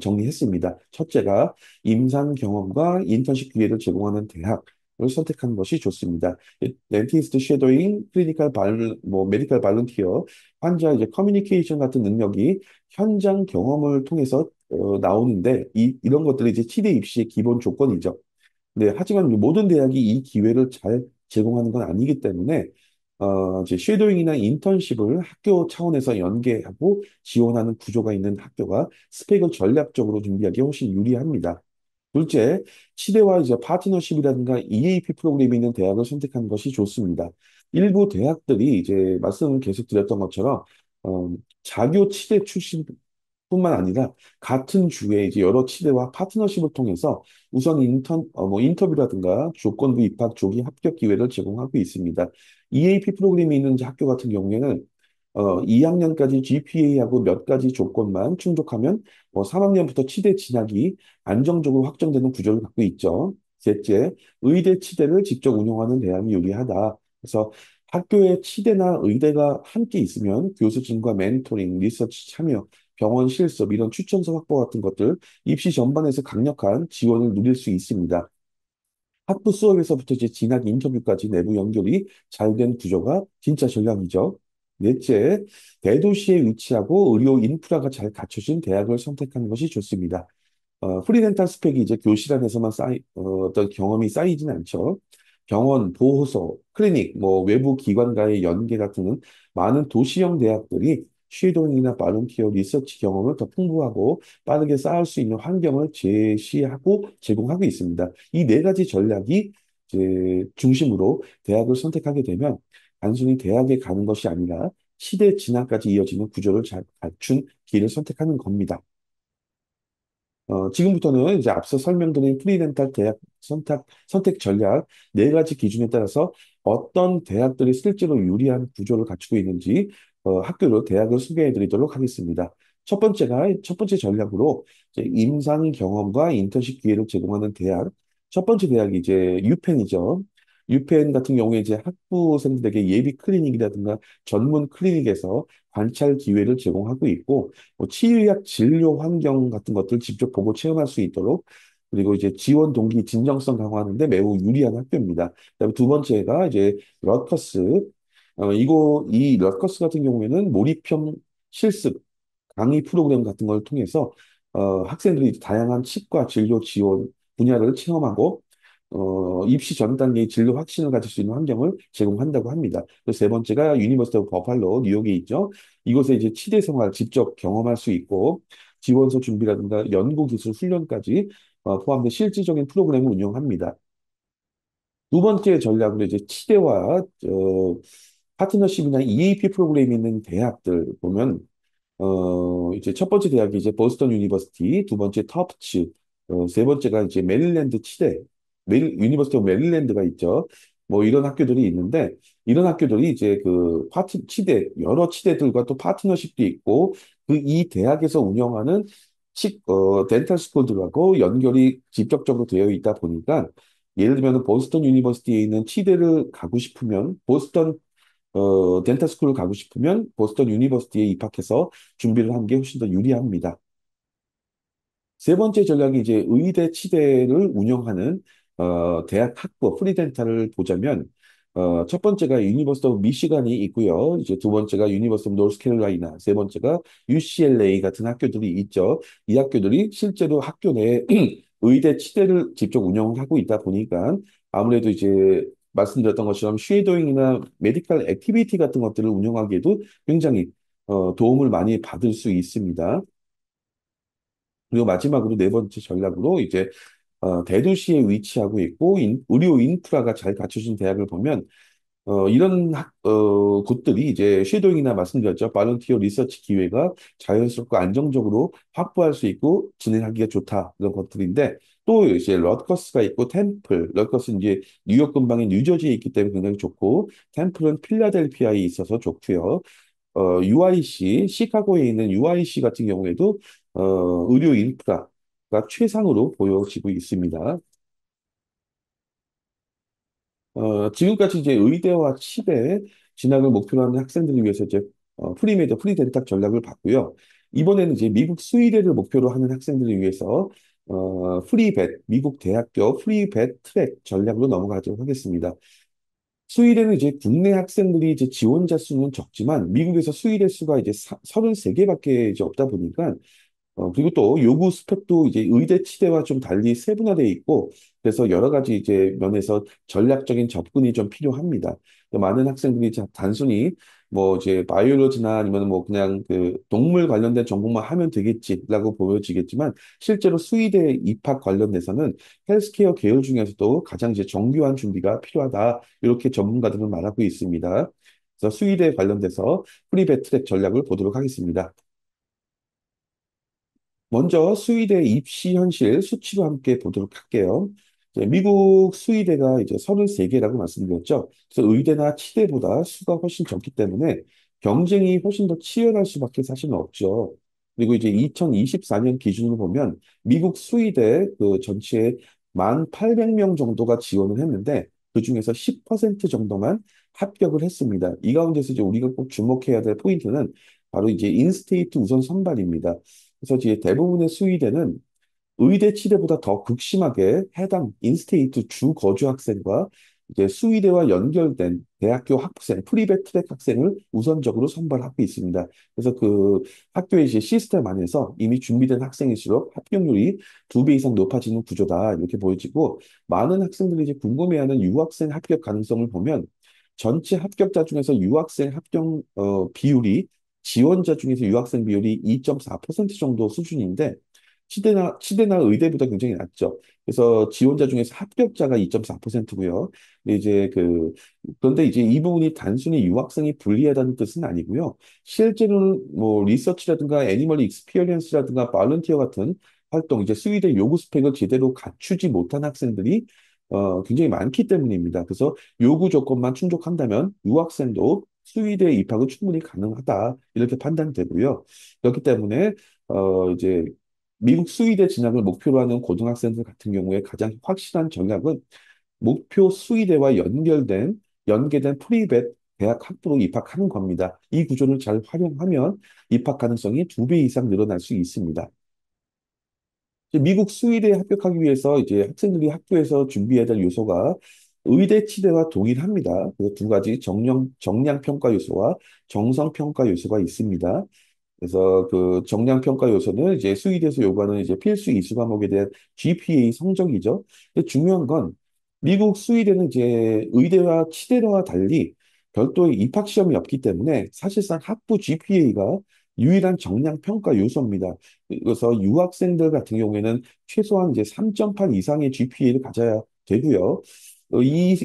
정리했습니다. 첫째가 임상 경험과 인턴십 기회를 제공하는 대학을 선택하는 것이 좋습니다. 렌티스트 쉐도잉, 메디컬 발런티어, 환자 이제 커뮤니케이션 같은 능력이 현장 경험을 통해서 나오는데 이런 것들이 이제 치대 입시의 기본 조건이죠. 네, 하지만 모든 대학이 이 기회를 잘 제공하는 건 아니기 때문에 이제 쉐도잉이나 인턴십을 학교 차원에서 연계하고 지원하는 구조가 있는 학교가 스펙을 전략적으로 준비하기에 훨씬 유리합니다. 둘째, 치대와 이제 파트너십이라든가 EAP 프로그램이 있는 대학을 선택하는 것이 좋습니다. 일부 대학들이 이제 말씀 계속 드렸던 것처럼 어, 자교 치대 출신뿐만 아니라 같은 주에 이제 여러 치대와 파트너십을 통해서 우선 인터뷰라든가 조건부 입학 조기 합격 기회를 제공하고 있습니다. EAP 프로그램이 있는 학교 같은 경우에는 2학년까지 GPA하고 몇 가지 조건만 충족하면 3학년부터 치대 진학이 안정적으로 확정되는 구조를 갖고 있죠. 셋째, 의대 치대를 직접 운영하는 대학이 유리하다. 그래서 학교에 치대나 의대가 함께 있으면 교수진과 멘토링, 리서치 참여, 병원 실습, 이런 추천서 확보 같은 것들 입시 전반에서 강력한 지원을 누릴 수 있습니다. 학부 수업에서부터 이제 진학 인터뷰까지 내부 연결이 잘 된 구조가 진짜 전략이죠. 넷째, 대도시에 위치하고 의료 인프라가 잘 갖춰진 대학을 선택하는 것이 좋습니다. 프리덴탈 스펙이 이제 교실 안에서만 어떤 경험이 쌓이진 않죠. 병원, 보호소, 클리닉, 외부 기관과의 연계 같은 많은 도시형 대학들이 쉐도잉이나 발렌티어 리서치 경험을 더 풍부하고 빠르게 쌓을 수 있는 환경을 제시하고 제공하고 있습니다. 이 네 가지 전략이 이제 중심으로 대학을 선택하게 되면 단순히 대학에 가는 것이 아니라 시대 진학까지 이어지는 구조를 잘 갖춘 길을 선택하는 겁니다. 지금부터는 이제 앞서 설명드린 프리렌탈 대학 선택 전략 네 가지 기준에 따라서 어떤 대학들이 실제로 유리한 구조를 갖추고 있는지 학교로 대학을 소개해 드리도록 하겠습니다. 첫 번째 전략으로 이제 임상 경험과 인턴십 기회를 제공하는 대학. 첫 번째 대학이 이제 유펜이죠. 유펜 같은 경우에 이제 학부생들에게 예비 클리닉이라든가 전문 클리닉에서 관찰 기회를 제공하고 있고 치의학 진료 환경 같은 것들 직접 보고 체험할 수 있도록 그리고 이제 지원 동기 진정성 강화하는데 매우 유리한 학교입니다. 그다음에 두 번째가 이제 러커스. 이 러커스 같은 경우에는 몰입형 실습 강의 프로그램 같은 걸 통해서 학생들이 다양한 치과 진료 지원 분야를 체험하고 입시 전 단계의 진로 확신을 가질 수 있는 환경을 제공한다고 합니다. 그리고 세 번째가 유니버시티 오브 버팔로 뉴욕에 있죠. 이곳에 이제 치대 생활 직접 경험할 수 있고 지원서 준비라든가 연구기술 훈련까지 포함된 실질적인 프로그램을 운영합니다. 두 번째 전략으로 이제 치대와 파트너십이나 EAP 프로그램이 있는 대학들 보면 이제 첫 번째 대학이 이제 보스턴 유니버시티, 두 번째 터프츠, 세 번째가 이제 메릴랜드 치대, 유니버시티 오브 메릴랜드가 있죠. 이런 학교들이 있는데, 이런 학교들이 이제 여러 치대들과 또 파트너십도 있고, 이 대학에서 운영하는 덴탈 스쿨들하고 연결이 직접적으로 되어 있다 보니까, 예를 들면 보스턴 유니버시티에 있는 치대를 가고 싶으면, 덴탈 스쿨을 가고 싶으면 보스턴 유니버시티에 입학해서 준비를 하는 게 훨씬 더 유리합니다. 세 번째 전략이 이제 의대 치대를 운영하는 대학 학부 프리덴탈을 보자면 첫 번째가 유니버시티 오브 미시간이 있고요. 이제 두 번째가 유니버시티 오브 노스캐롤라이나, 세 번째가 UCLA 같은 학교들이 있죠. 이 학교들이 실제로 학교 내에 의대 치대를 직접 운영을 하고 있다 보니까 아무래도 이제 말씀드렸던 것처럼 쉐도잉이나 메디컬 액티비티 같은 것들을 운영하기에도 굉장히 도움을 많이 받을 수 있습니다. 그리고 마지막으로 네 번째 전략으로 이제 대도시에 위치하고 있고 의료 인프라가 잘 갖춰진 대학을 보면 이런 곳들이 이제 쉐도잉이나 말씀드렸죠. 발런티어 리서치 기회가 자연스럽고 안정적으로 확보할 수 있고 진행하기가 좋다. 그런 것들인데 또 이제 러커스가 있고 러커스는 이제 뉴욕 근방의 뉴저지에 있기 때문에 굉장히 좋고 템플은 필라델피아에 있어서 좋고요. UIC, 시카고에 있는 UIC 같은 경우에도 의료 인프라가 최상으로 보여지고 있습니다. 지금까지 이제 의대와 치대 진학을 목표로 하는 학생들을 위해서 이제 프리메드, 프리덴탁 전략을 봤고요. 이번에는 이제 미국 수의대를 목표로 하는 학생들을 위해서 미국 대학교 프리벳 트랙 전략으로 넘어가도록 하겠습니다. 수의대는 이제 국내 학생들이 이제 지원자 수는 적지만 미국에서 수의대 수가 이제 33개밖에 이제 없다 보니까 그리고 또 요구 스펙도 이제 의대 치대와 좀 달리 세분화되어 있고, 그래서 여러 가지 이제 면에서 전략적인 접근이 좀 필요합니다. 많은 학생들이 단순히 뭐 이제 바이올로지나 아니면 뭐 그냥 그 동물 관련된 전공만 하면 되겠지라고 보여지겠지만 실제로 수의대 입학 관련돼서는 헬스케어 계열 중에서도 가장 이제 정교한 준비가 필요하다. 이렇게 전문가들은 말하고 있습니다. 그래서 수의대 관련돼서 프리베 트랙 전략을 보도록 하겠습니다. 먼저 수의대 입시 현실 수치로 함께 보도록 할게요. 이제 미국 수의대가 이제 33개라고 말씀드렸죠. 그래서 의대나 치대보다 수가 훨씬 적기 때문에 경쟁이 훨씬 더 치열할 수밖에 사실은 없죠. 그리고 이제 2024년 기준으로 보면 미국 수의대 그 전체에 1,800명 정도가 지원을 했는데 그중에서 10% 정도만 합격을 했습니다. 이 가운데서 이제 우리가 꼭 주목해야 될 포인트는 바로 이제 인스테이트 우선 선발입니다. 그래서 이제 대부분의 수의대는 의대 치대보다 더 극심하게 해당 인스테이트 주 거주 학생과 이제 수의대와 연결된 대학교 학생, 프리베 트랙 학생을 우선적으로 선발하고 있습니다. 그래서 그 학교의 이제 시스템 안에서 이미 준비된 학생일수록 합격률이 2배 이상 높아지는 구조다. 이렇게 보여지고 많은 학생들이 이제 궁금해하는 유학생 합격 가능성을 보면 전체 합격자 중에서 유학생 합격 비율이 지원자 중에서 유학생 비율이 2.4% 정도 수준인데 치대나 의대보다 굉장히 낮죠. 그래서 지원자 중에서 합격자가 2.4%고요. 그런데 이제 이 부분이 단순히 유학생이 불리하다는 뜻은 아니고요. 실제로는 뭐 리서치라든가 애니멀 익스피리언스라든가 발런티어 같은 활동, 이제 수의대 요구 스펙을 제대로 갖추지 못한 학생들이 굉장히 많기 때문입니다. 그래서 요구 조건만 충족한다면 유학생도 수의대 입학은 충분히 가능하다. 이렇게 판단되고요. 그렇기 때문에 이제 미국 수의대 진학을 목표로 하는 고등학생들 같은 경우에 가장 확실한 전략은 목표 수의대와 연계된 프리벳 대학 학부로 입학하는 겁니다. 이 구조를 잘 활용하면 입학 가능성이 2배 이상 늘어날 수 있습니다. 이제 미국 수의대에 합격하기 위해서 이제 학생들이 학교에서 준비해야 될 요소가 의대 치대와 동일합니다. 그래서 두 가지 정량 평가 요소와 정성 평가 요소가 있습니다. 그래서 그 정량 평가 요소는 이제 수의대에서 요구하는 이제 필수 이수 과목에 대한 GPA 성적이죠. 근데 중요한 건 미국 수의대는 이제 의대와 치대와 달리 별도의 입학 시험이 없기 때문에 사실상 학부 GPA가 유일한 정량 평가 요소입니다. 그래서 유학생들 같은 경우에는 최소한 이제 3.8 이상의 GPA를 가져야 되고요.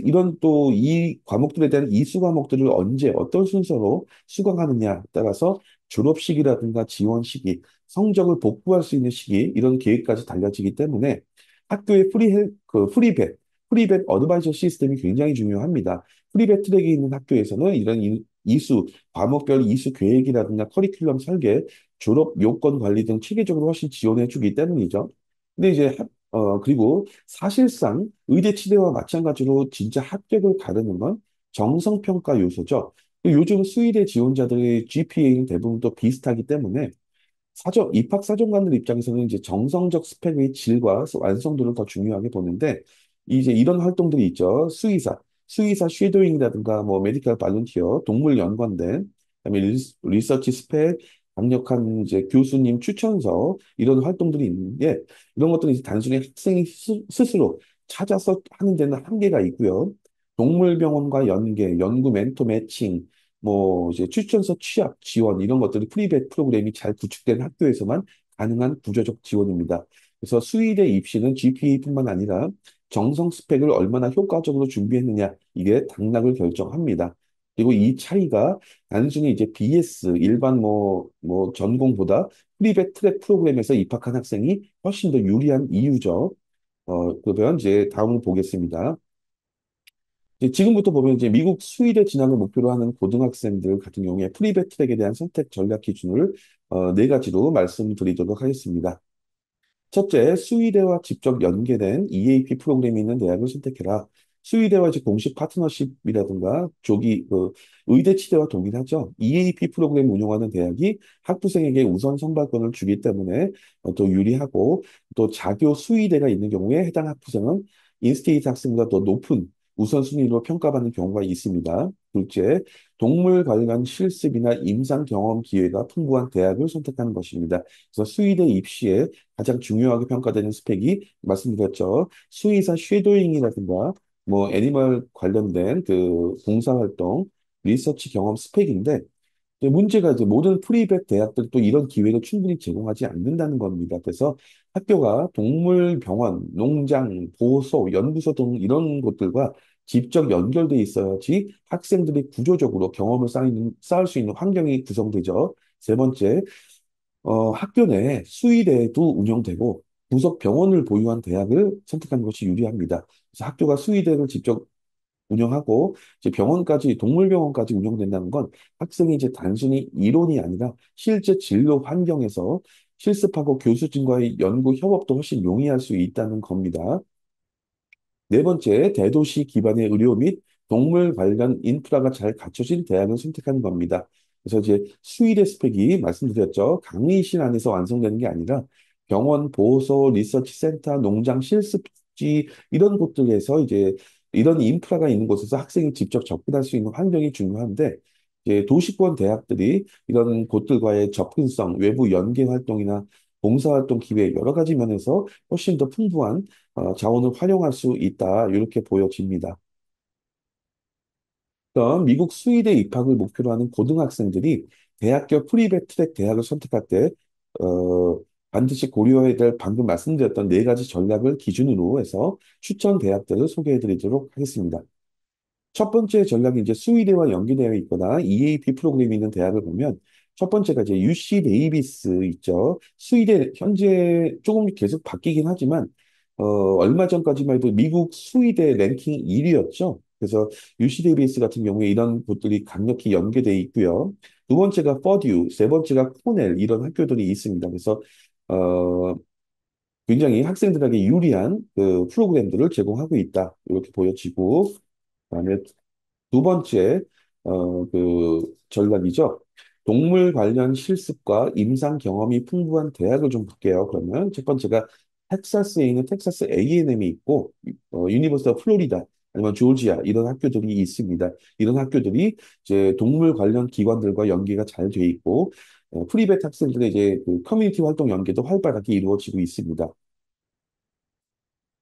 이런 또 이 과목들에 대한 이수 과목들을 언제 어떤 순서로 수강하느냐에 따라서 졸업 시기라든가 지원 시기, 성적을 복구할 수 있는 시기 이런 계획까지 달려지기 때문에 학교의 프리벳 어드바이저 시스템이 굉장히 중요합니다. 프리벳 트랙이 있는 학교에서는 이런 이수 과목별 이수 계획이라든가 커리큘럼 설계, 졸업 요건 관리 등 체계적으로 훨씬 지원해 주기 때문이죠. 근데 이제 그리고 사실상 의대 치대와 마찬가지로 진짜 합격을 가르는 건 정성평가 요소죠. 요즘 수의대 지원자들의 GPA는 대부분 또 비슷하기 때문에 입학 사정관들 입장에서는 이제 정성적 스펙의 질과 완성도를 더 중요하게 보는데 이제 이런 활동들이 있죠. 수의사 쉐도잉이라든가 뭐 메디컬 발런티어, 동물 연관된 그다음에 리서치 스펙, 강력한 이제 교수님 추천서 이런 활동들이 있는데 이런 것들은 이제 단순히 학생이 스스로 찾아서 하는 데는 한계가 있고요. 동물병원과 연계, 연구 멘토 매칭 뭐 이제 추천서 취합 지원 이런 것들이 프리벳 프로그램이 잘 구축된 학교에서만 가능한 구조적 지원입니다. 그래서 수의대 입시는 GPA뿐만 아니라 정성 스펙을 얼마나 효과적으로 준비했느냐 이게 당락을 결정합니다. 그리고 이 차이가 단순히 이제 BS 일반 뭐 전공보다 프리벳 트랙 프로그램에서 입학한 학생이 훨씬 더 유리한 이유죠. 그러면 이제 다음을 보겠습니다. 이제 지금부터 보면 이제 미국 수의대 진학을 목표로 하는 고등학생들 같은 경우에 프리베 트랙에 대한 선택 전략 기준을 네 가지로 말씀드리도록 하겠습니다. 첫째, 수의대와 직접 연계된 EAP 프로그램이 있는 대학을 선택해라. 수의대와 이제 공식 파트너십이라든가 의대 치대와 동일하죠. EAP 프로그램 운영하는 대학이 학부생에게 우선 선발권을 주기 때문에 더 유리하고 또 자교 수의대가 있는 경우에 해당 학부생은 인스테이트 학생보다 더 높은 우선순위로 평가받는 경우가 있습니다. 둘째, 동물 관련 실습이나 임상 경험 기회가 풍부한 대학을 선택하는 것입니다. 그래서 수의대 입시에 가장 중요하게 평가되는 스펙이 말씀드렸죠. 수의사 쉐도잉이라든가 뭐 애니멀 관련된 그 봉사활동, 리서치 경험 스펙인데 이제 문제가 이제 모든 프리백 대학들도 이런 기회를 충분히 제공하지 않는다는 겁니다. 그래서 학교가 동물 병원, 농장, 보호소, 연구소 등 이런 곳들과 직접 연결돼 있어야지 학생들이 구조적으로 경험을 쌓을 수 있는 환경이 구성되죠. 세 번째, 학교 내 수의대도 운영되고 부속 병원을 보유한 대학을 선택하는 것이 유리합니다. 그래서 학교가 수의대를 직접 운영하고 이제 병원까지 동물병원까지 운영된다는 건 학생이 이제 단순히 이론이 아니라 실제 진료 환경에서 실습하고 교수진과의 연구 협업도 훨씬 용이할 수 있다는 겁니다. 네 번째, 대도시 기반의 의료 및 동물 관련 인프라가 잘 갖춰진 대학을 선택하는 겁니다. 그래서 이제 수의대 스펙이 말씀드렸죠. 강의실 안에서 완성되는 게 아니라 병원, 보호소, 리서치 센터, 농장 실습지 이런 곳들에서 이제 이런 인프라가 있는 곳에서 학생이 직접 접근할 수 있는 환경이 중요한데 이제 도시권 대학들이 이런 곳들과의 접근성, 외부 연계 활동이나 봉사활동 기회 여러 가지 면에서 훨씬 더 풍부한 자원을 활용할 수 있다. 이렇게 보여집니다. 그럼 미국 수의대 입학을 목표로 하는 고등학생들이 대학교 프리베 트랙 대학을 선택할 때 어, 반드시 고려해야 될 방금 말씀드렸던 네 가지 전략을 기준으로 해서 추천 대학들을 소개해 드리도록 하겠습니다. 첫 번째 전략이 이제 수의대와 연계되어 있거나 EAP 프로그램이 있는 대학을 보면 첫 번째가 이제 UC 데이비스 있죠. 수의대 현재 조금 계속 바뀌긴 하지만 얼마 전까지만 해도 미국 수의대 랭킹 1위였죠. 그래서 UC 데이비스 같은 경우에 이런 곳들이 강력히 연계되어 있고요. 두 번째가 퍼듀, 세 번째가 코넬 이런 학교들이 있습니다. 그래서 어, 굉장히 학생들에게 유리한 그 프로그램들을 제공하고 있다. 이렇게 보여지고 그다음에 두 번째, 전략이죠. 동물 관련 실습과 임상 경험이 풍부한 대학을 좀 볼게요. 그러면 첫 번째가 텍사스에 있는 텍사스 A&M이 있고, 유니버시티 오브 플로리다, 아니면 조지아, 이런 학교들이 있습니다. 이런 학교들이 이제 동물 관련 기관들과 연계가 잘 돼 있고, 프리벳 학생들의 이제 그 커뮤니티 활동 연계도 활발하게 이루어지고 있습니다.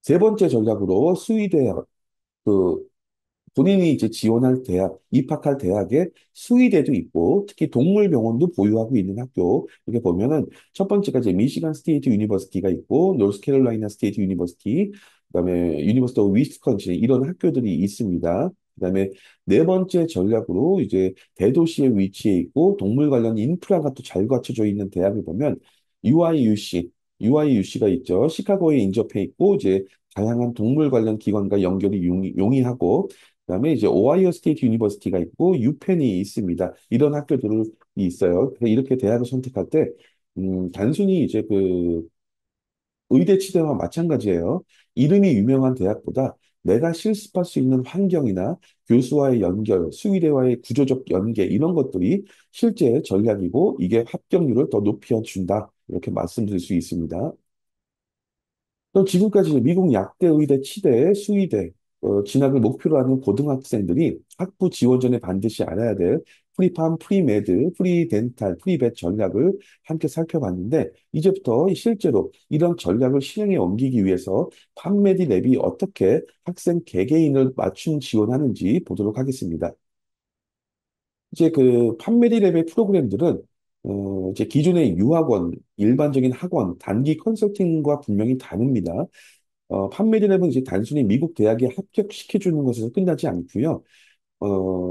세 번째 전략으로 스위대 그 본인이 이제 지원할 대학, 입학할 대학에 수의대도 있고, 특히 동물병원도 보유하고 있는 학교. 이렇게 보면은 첫 번째가 이제 미시간 스테이트 유니버시티가 있고, 노스캐롤라이나 스테이트 유니버시티, 그다음에 유니버시티 오브 위스콘신 이런 학교들이 있습니다. 그다음에 네 번째 전략으로 이제 대도시에 위치해 있고 동물 관련 인프라가 또 잘 갖춰져 있는 대학을 보면 UIUC, UIUC가 있죠. 시카고에 인접해 있고 이제 다양한 동물 관련 기관과 연결이 용이하고 그다음에 이제 오하이오 스테이트 유니버시티가 있고 유펜이 있습니다. 이런 학교들이 있어요. 그래서 이렇게 대학을 선택할 때 단순히 이제 그 의대 치대와 마찬가지예요. 이름이 유명한 대학보다 내가 실습할 수 있는 환경이나 교수와의 연결, 수의대와의 구조적 연계 이런 것들이 실제 전략이고 이게 합격률을 더 높여준다. 이렇게 말씀드릴 수 있습니다. 또 지금까지 미국 약대 의대, 치대, 수의대 진학을 목표로 하는 고등학생들이 학부 지원 전에 반드시 알아야 될 프리팜, 프리메드, 프리덴탈, 프리벳 전략을 함께 살펴봤는데 이제부터 실제로 이런 전략을 실행에 옮기기 위해서 팜메디 랩이 어떻게 학생 개개인을 맞춤 지원하는지 보도록 하겠습니다. 이제 그 판메디 랩의 프로그램들은 이제 기존의 유학원, 일반적인 학원, 단기 컨설팅과 분명히 다릅니다. 판메디랩은 이제 단순히 미국 대학에 합격시켜주는 것에서 끝나지 않고요.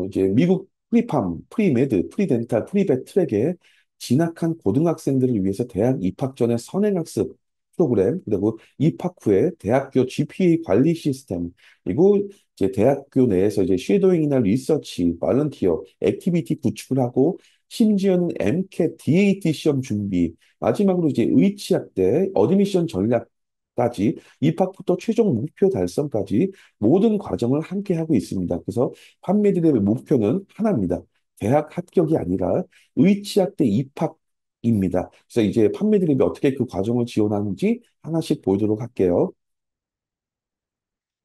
이제 미국 프리팜, 프리메드, 프리덴탈, 프리벳 트랙에 진학한 고등학생들을 위해서 대학 입학 전에 선행학습 프로그램, 그리고 입학 후에 대학교 GPA 관리 시스템, 그리고 이제 대학교 내에서 이제 쉐도잉이나 리서치, 발런티어, 액티비티 구축을 하고 심지어는 MCAT, DAT 시험 준비, 마지막으로 이제 의치학 때 어드미션 전략까지 입학부터 최종 목표 달성까지 모든 과정을 함께 하고 있습니다. 그래서 판매드립의 목표는 하나입니다. 대학 합격이 아니라 의치학대 입학입니다. 그래서 이제 판매드립이 어떻게 그 과정을 지원하는지 하나씩 보도록 할게요.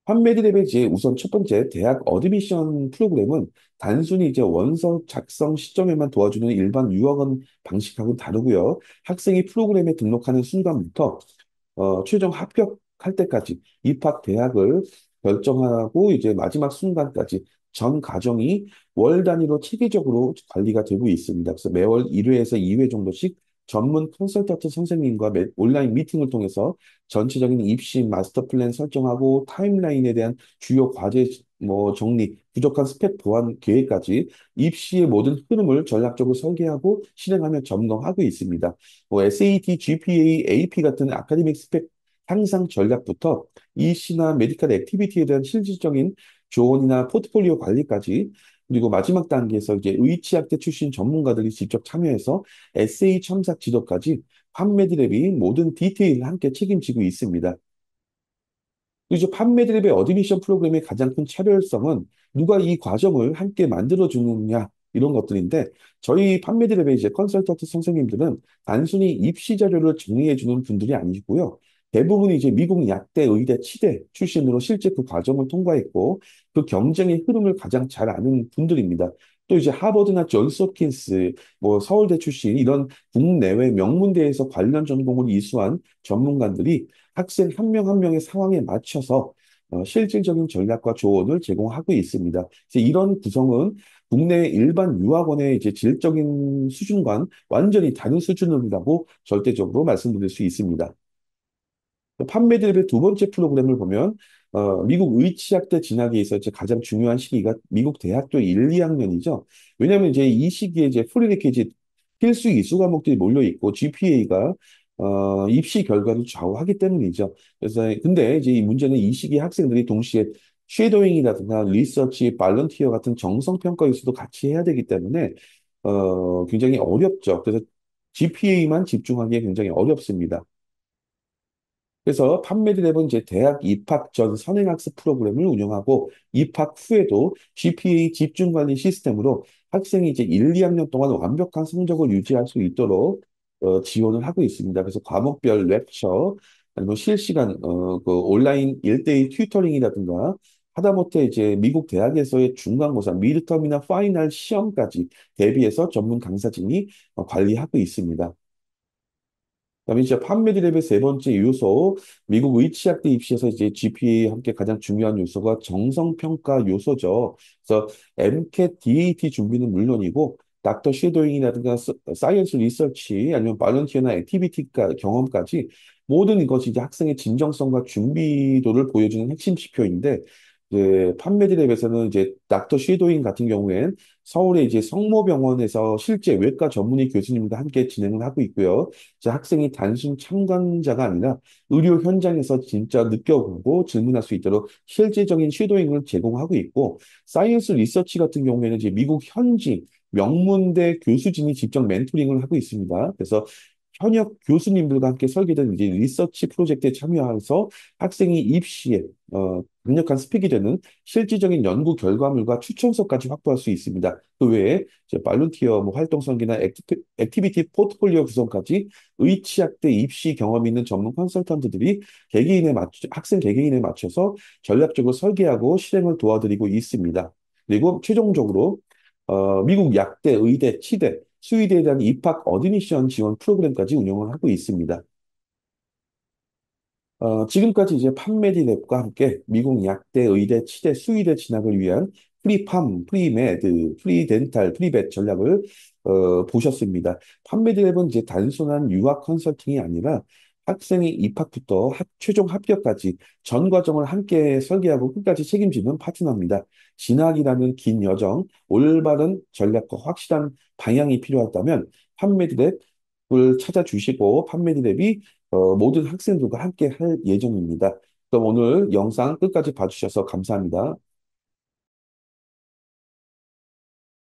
판매드립의 이제 우선 첫 번째 대학 어드미션 프로그램은 단순히 이제 원서 작성 시점에만 도와주는 일반 유학원 방식하고는 다르고요. 학생이 프로그램에 등록하는 순간부터 최종 합격할 때까지 입학 대학을 결정하고 이제 마지막 순간까지 전 과정이 월 단위로 체계적으로 관리가 되고 있습니다. 그래서 매월 1회에서 2회 정도씩 전문 컨설턴트 선생님과 온라인 미팅을 통해서 전체적인 입시 마스터 플랜 설정하고 타임라인에 대한 주요 과제 뭐 정리, 부족한 스펙 보완 계획까지 입시의 모든 흐름을 전략적으로 설계하고 실행하며 점검하고 있습니다. 뭐 SAT, GPA, AP 같은 아카데믹 스펙 향상 전략부터 EC나 메디컬 액티비티에 대한 실질적인 조언이나 포트폴리오 관리까지 그리고 마지막 단계에서 이제 의치학대 출신 전문가들이 직접 참여해서 에세이 첨삭 지도까지 판매드랩이 모든 디테일을 함께 책임지고 있습니다. 그리고 판매드립의 어드미션 프로그램의 가장 큰 차별성은 누가 이 과정을 함께 만들어주느냐 이런 것들인데 저희 판매드립의 이제 컨설턴트 선생님들은 단순히 입시 자료를 정리해주는 분들이 아니고요. 대부분 이제 미국 약대, 의대, 치대 출신으로 실제 그 과정을 통과했고 그 경쟁의 흐름을 가장 잘 아는 분들입니다. 또 이제 하버드나 존스 홉킨스, 뭐 서울대 출신 이런 국내외 명문대에서 관련 전공을 이수한 전문가들이 학생 한 명 한 명의 상황에 맞춰서 실질적인 전략과 조언을 제공하고 있습니다. 그래서 이런 구성은 국내 일반 유학원의 이제 질적인 수준과는 완전히 다른 수준이라고 절대적으로 말씀드릴 수 있습니다. 판매 대립의 두 번째 프로그램을 보면 미국 의치학대 진학에 있어 이제 가장 중요한 시기가 미국 대학교 1, 2학년이죠. 왜냐하면 이제 이 시기에 이제 이렇게 이제 필수 이수 과목들이 몰려 있고 GPA가 입시 결과를 좌우하기 때문이죠. 그래서 근데 이제 이 문제는 이 시기에 학생들이 동시에 쉐도잉이라든가 리서치, 발런티어 같은 정성 평가 요소도 같이 해야 되기 때문에 굉장히 어렵죠. 그래서 GPA만 집중하기에 굉장히 어렵습니다. 그래서 판매드랩은 이제 대학 입학 전 선행학습 프로그램을 운영하고 입학 후에도 GPA 집중관리 시스템으로 학생이 이제 1, 2학년 동안 완벽한 성적을 유지할 수 있도록 지원을 하고 있습니다. 그래서 과목별 렉처, 아니면 실시간 그 온라인 1대1 튜터링이라든가 하다못해 이제 미국 대학에서의 중간고사, 미드텀이나 파이널 시험까지 대비해서 전문 강사진이 관리하고 있습니다. 그다음에 이제 판매 디랩의 세 번째 요소, 미국 의치학대 입시에서 이제 GPA 함께 가장 중요한 요소가 정성평가 요소죠. 그래서 MCAT, DAT 준비는 물론이고, 닥터 쉐도잉이라든가 사이언스 리서치 아니면 발런티어나 액티비티 경험까지 모든 이것이 이제 학생의 진정성과 준비도를 보여주는 핵심 지표인데, 이제 판메디랩에서는 이제 닥터 쉐도잉 같은 경우엔 서울의 이제 성모병원에서 실제 외과 전문의 교수님과 함께 진행을 하고 있고요. 이제 학생이 단순 참관자가 아니라 의료 현장에서 진짜 느껴보고 질문할 수 있도록 실질적인 쉐도잉을 제공하고 있고, 사이언스 리서치 같은 경우에는 이제 미국 현지 명문대 교수진이 직접 멘토링을 하고 있습니다. 그래서 현역 교수님들과 함께 설계된 이제 리서치 프로젝트에 참여해서 학생이 입시에 강력한 스펙이 되는 실질적인 연구 결과물과 추천서까지 확보할 수 있습니다. 그 외에 이제 발룬티어 뭐 활동성기나 액티비티 포트폴리오 구성까지 의치학대 입시 경험 있는 전문 컨설턴트들이 학생 개개인에 맞춰서 전략적으로 설계하고 실행을 도와드리고 있습니다. 그리고 최종적으로 미국 약대, 의대, 치대, 수의대에 대한 입학 어드미션 지원 프로그램까지 운영을 하고 있습니다. 지금까지 이제 판메디랩과 함께 미국 약대, 의대, 치대, 수의대 진학을 위한 프리팜, 프리메드, 프리덴탈, 프리벳 전략을 보셨습니다. 판메디랩은 이제 단순한 유학 컨설팅이 아니라 학생의 입학부터 최종 합격까지 전 과정을 함께 설계하고 끝까지 책임지는 파트너입니다. 진학이라는 긴 여정, 올바른 전략과 확실한 방향이 필요하다면 판메디랩을 찾아주시고 판메디랩이 모든 학생들과 함께 할 예정입니다. 그럼 오늘 영상 끝까지 봐주셔서 감사합니다.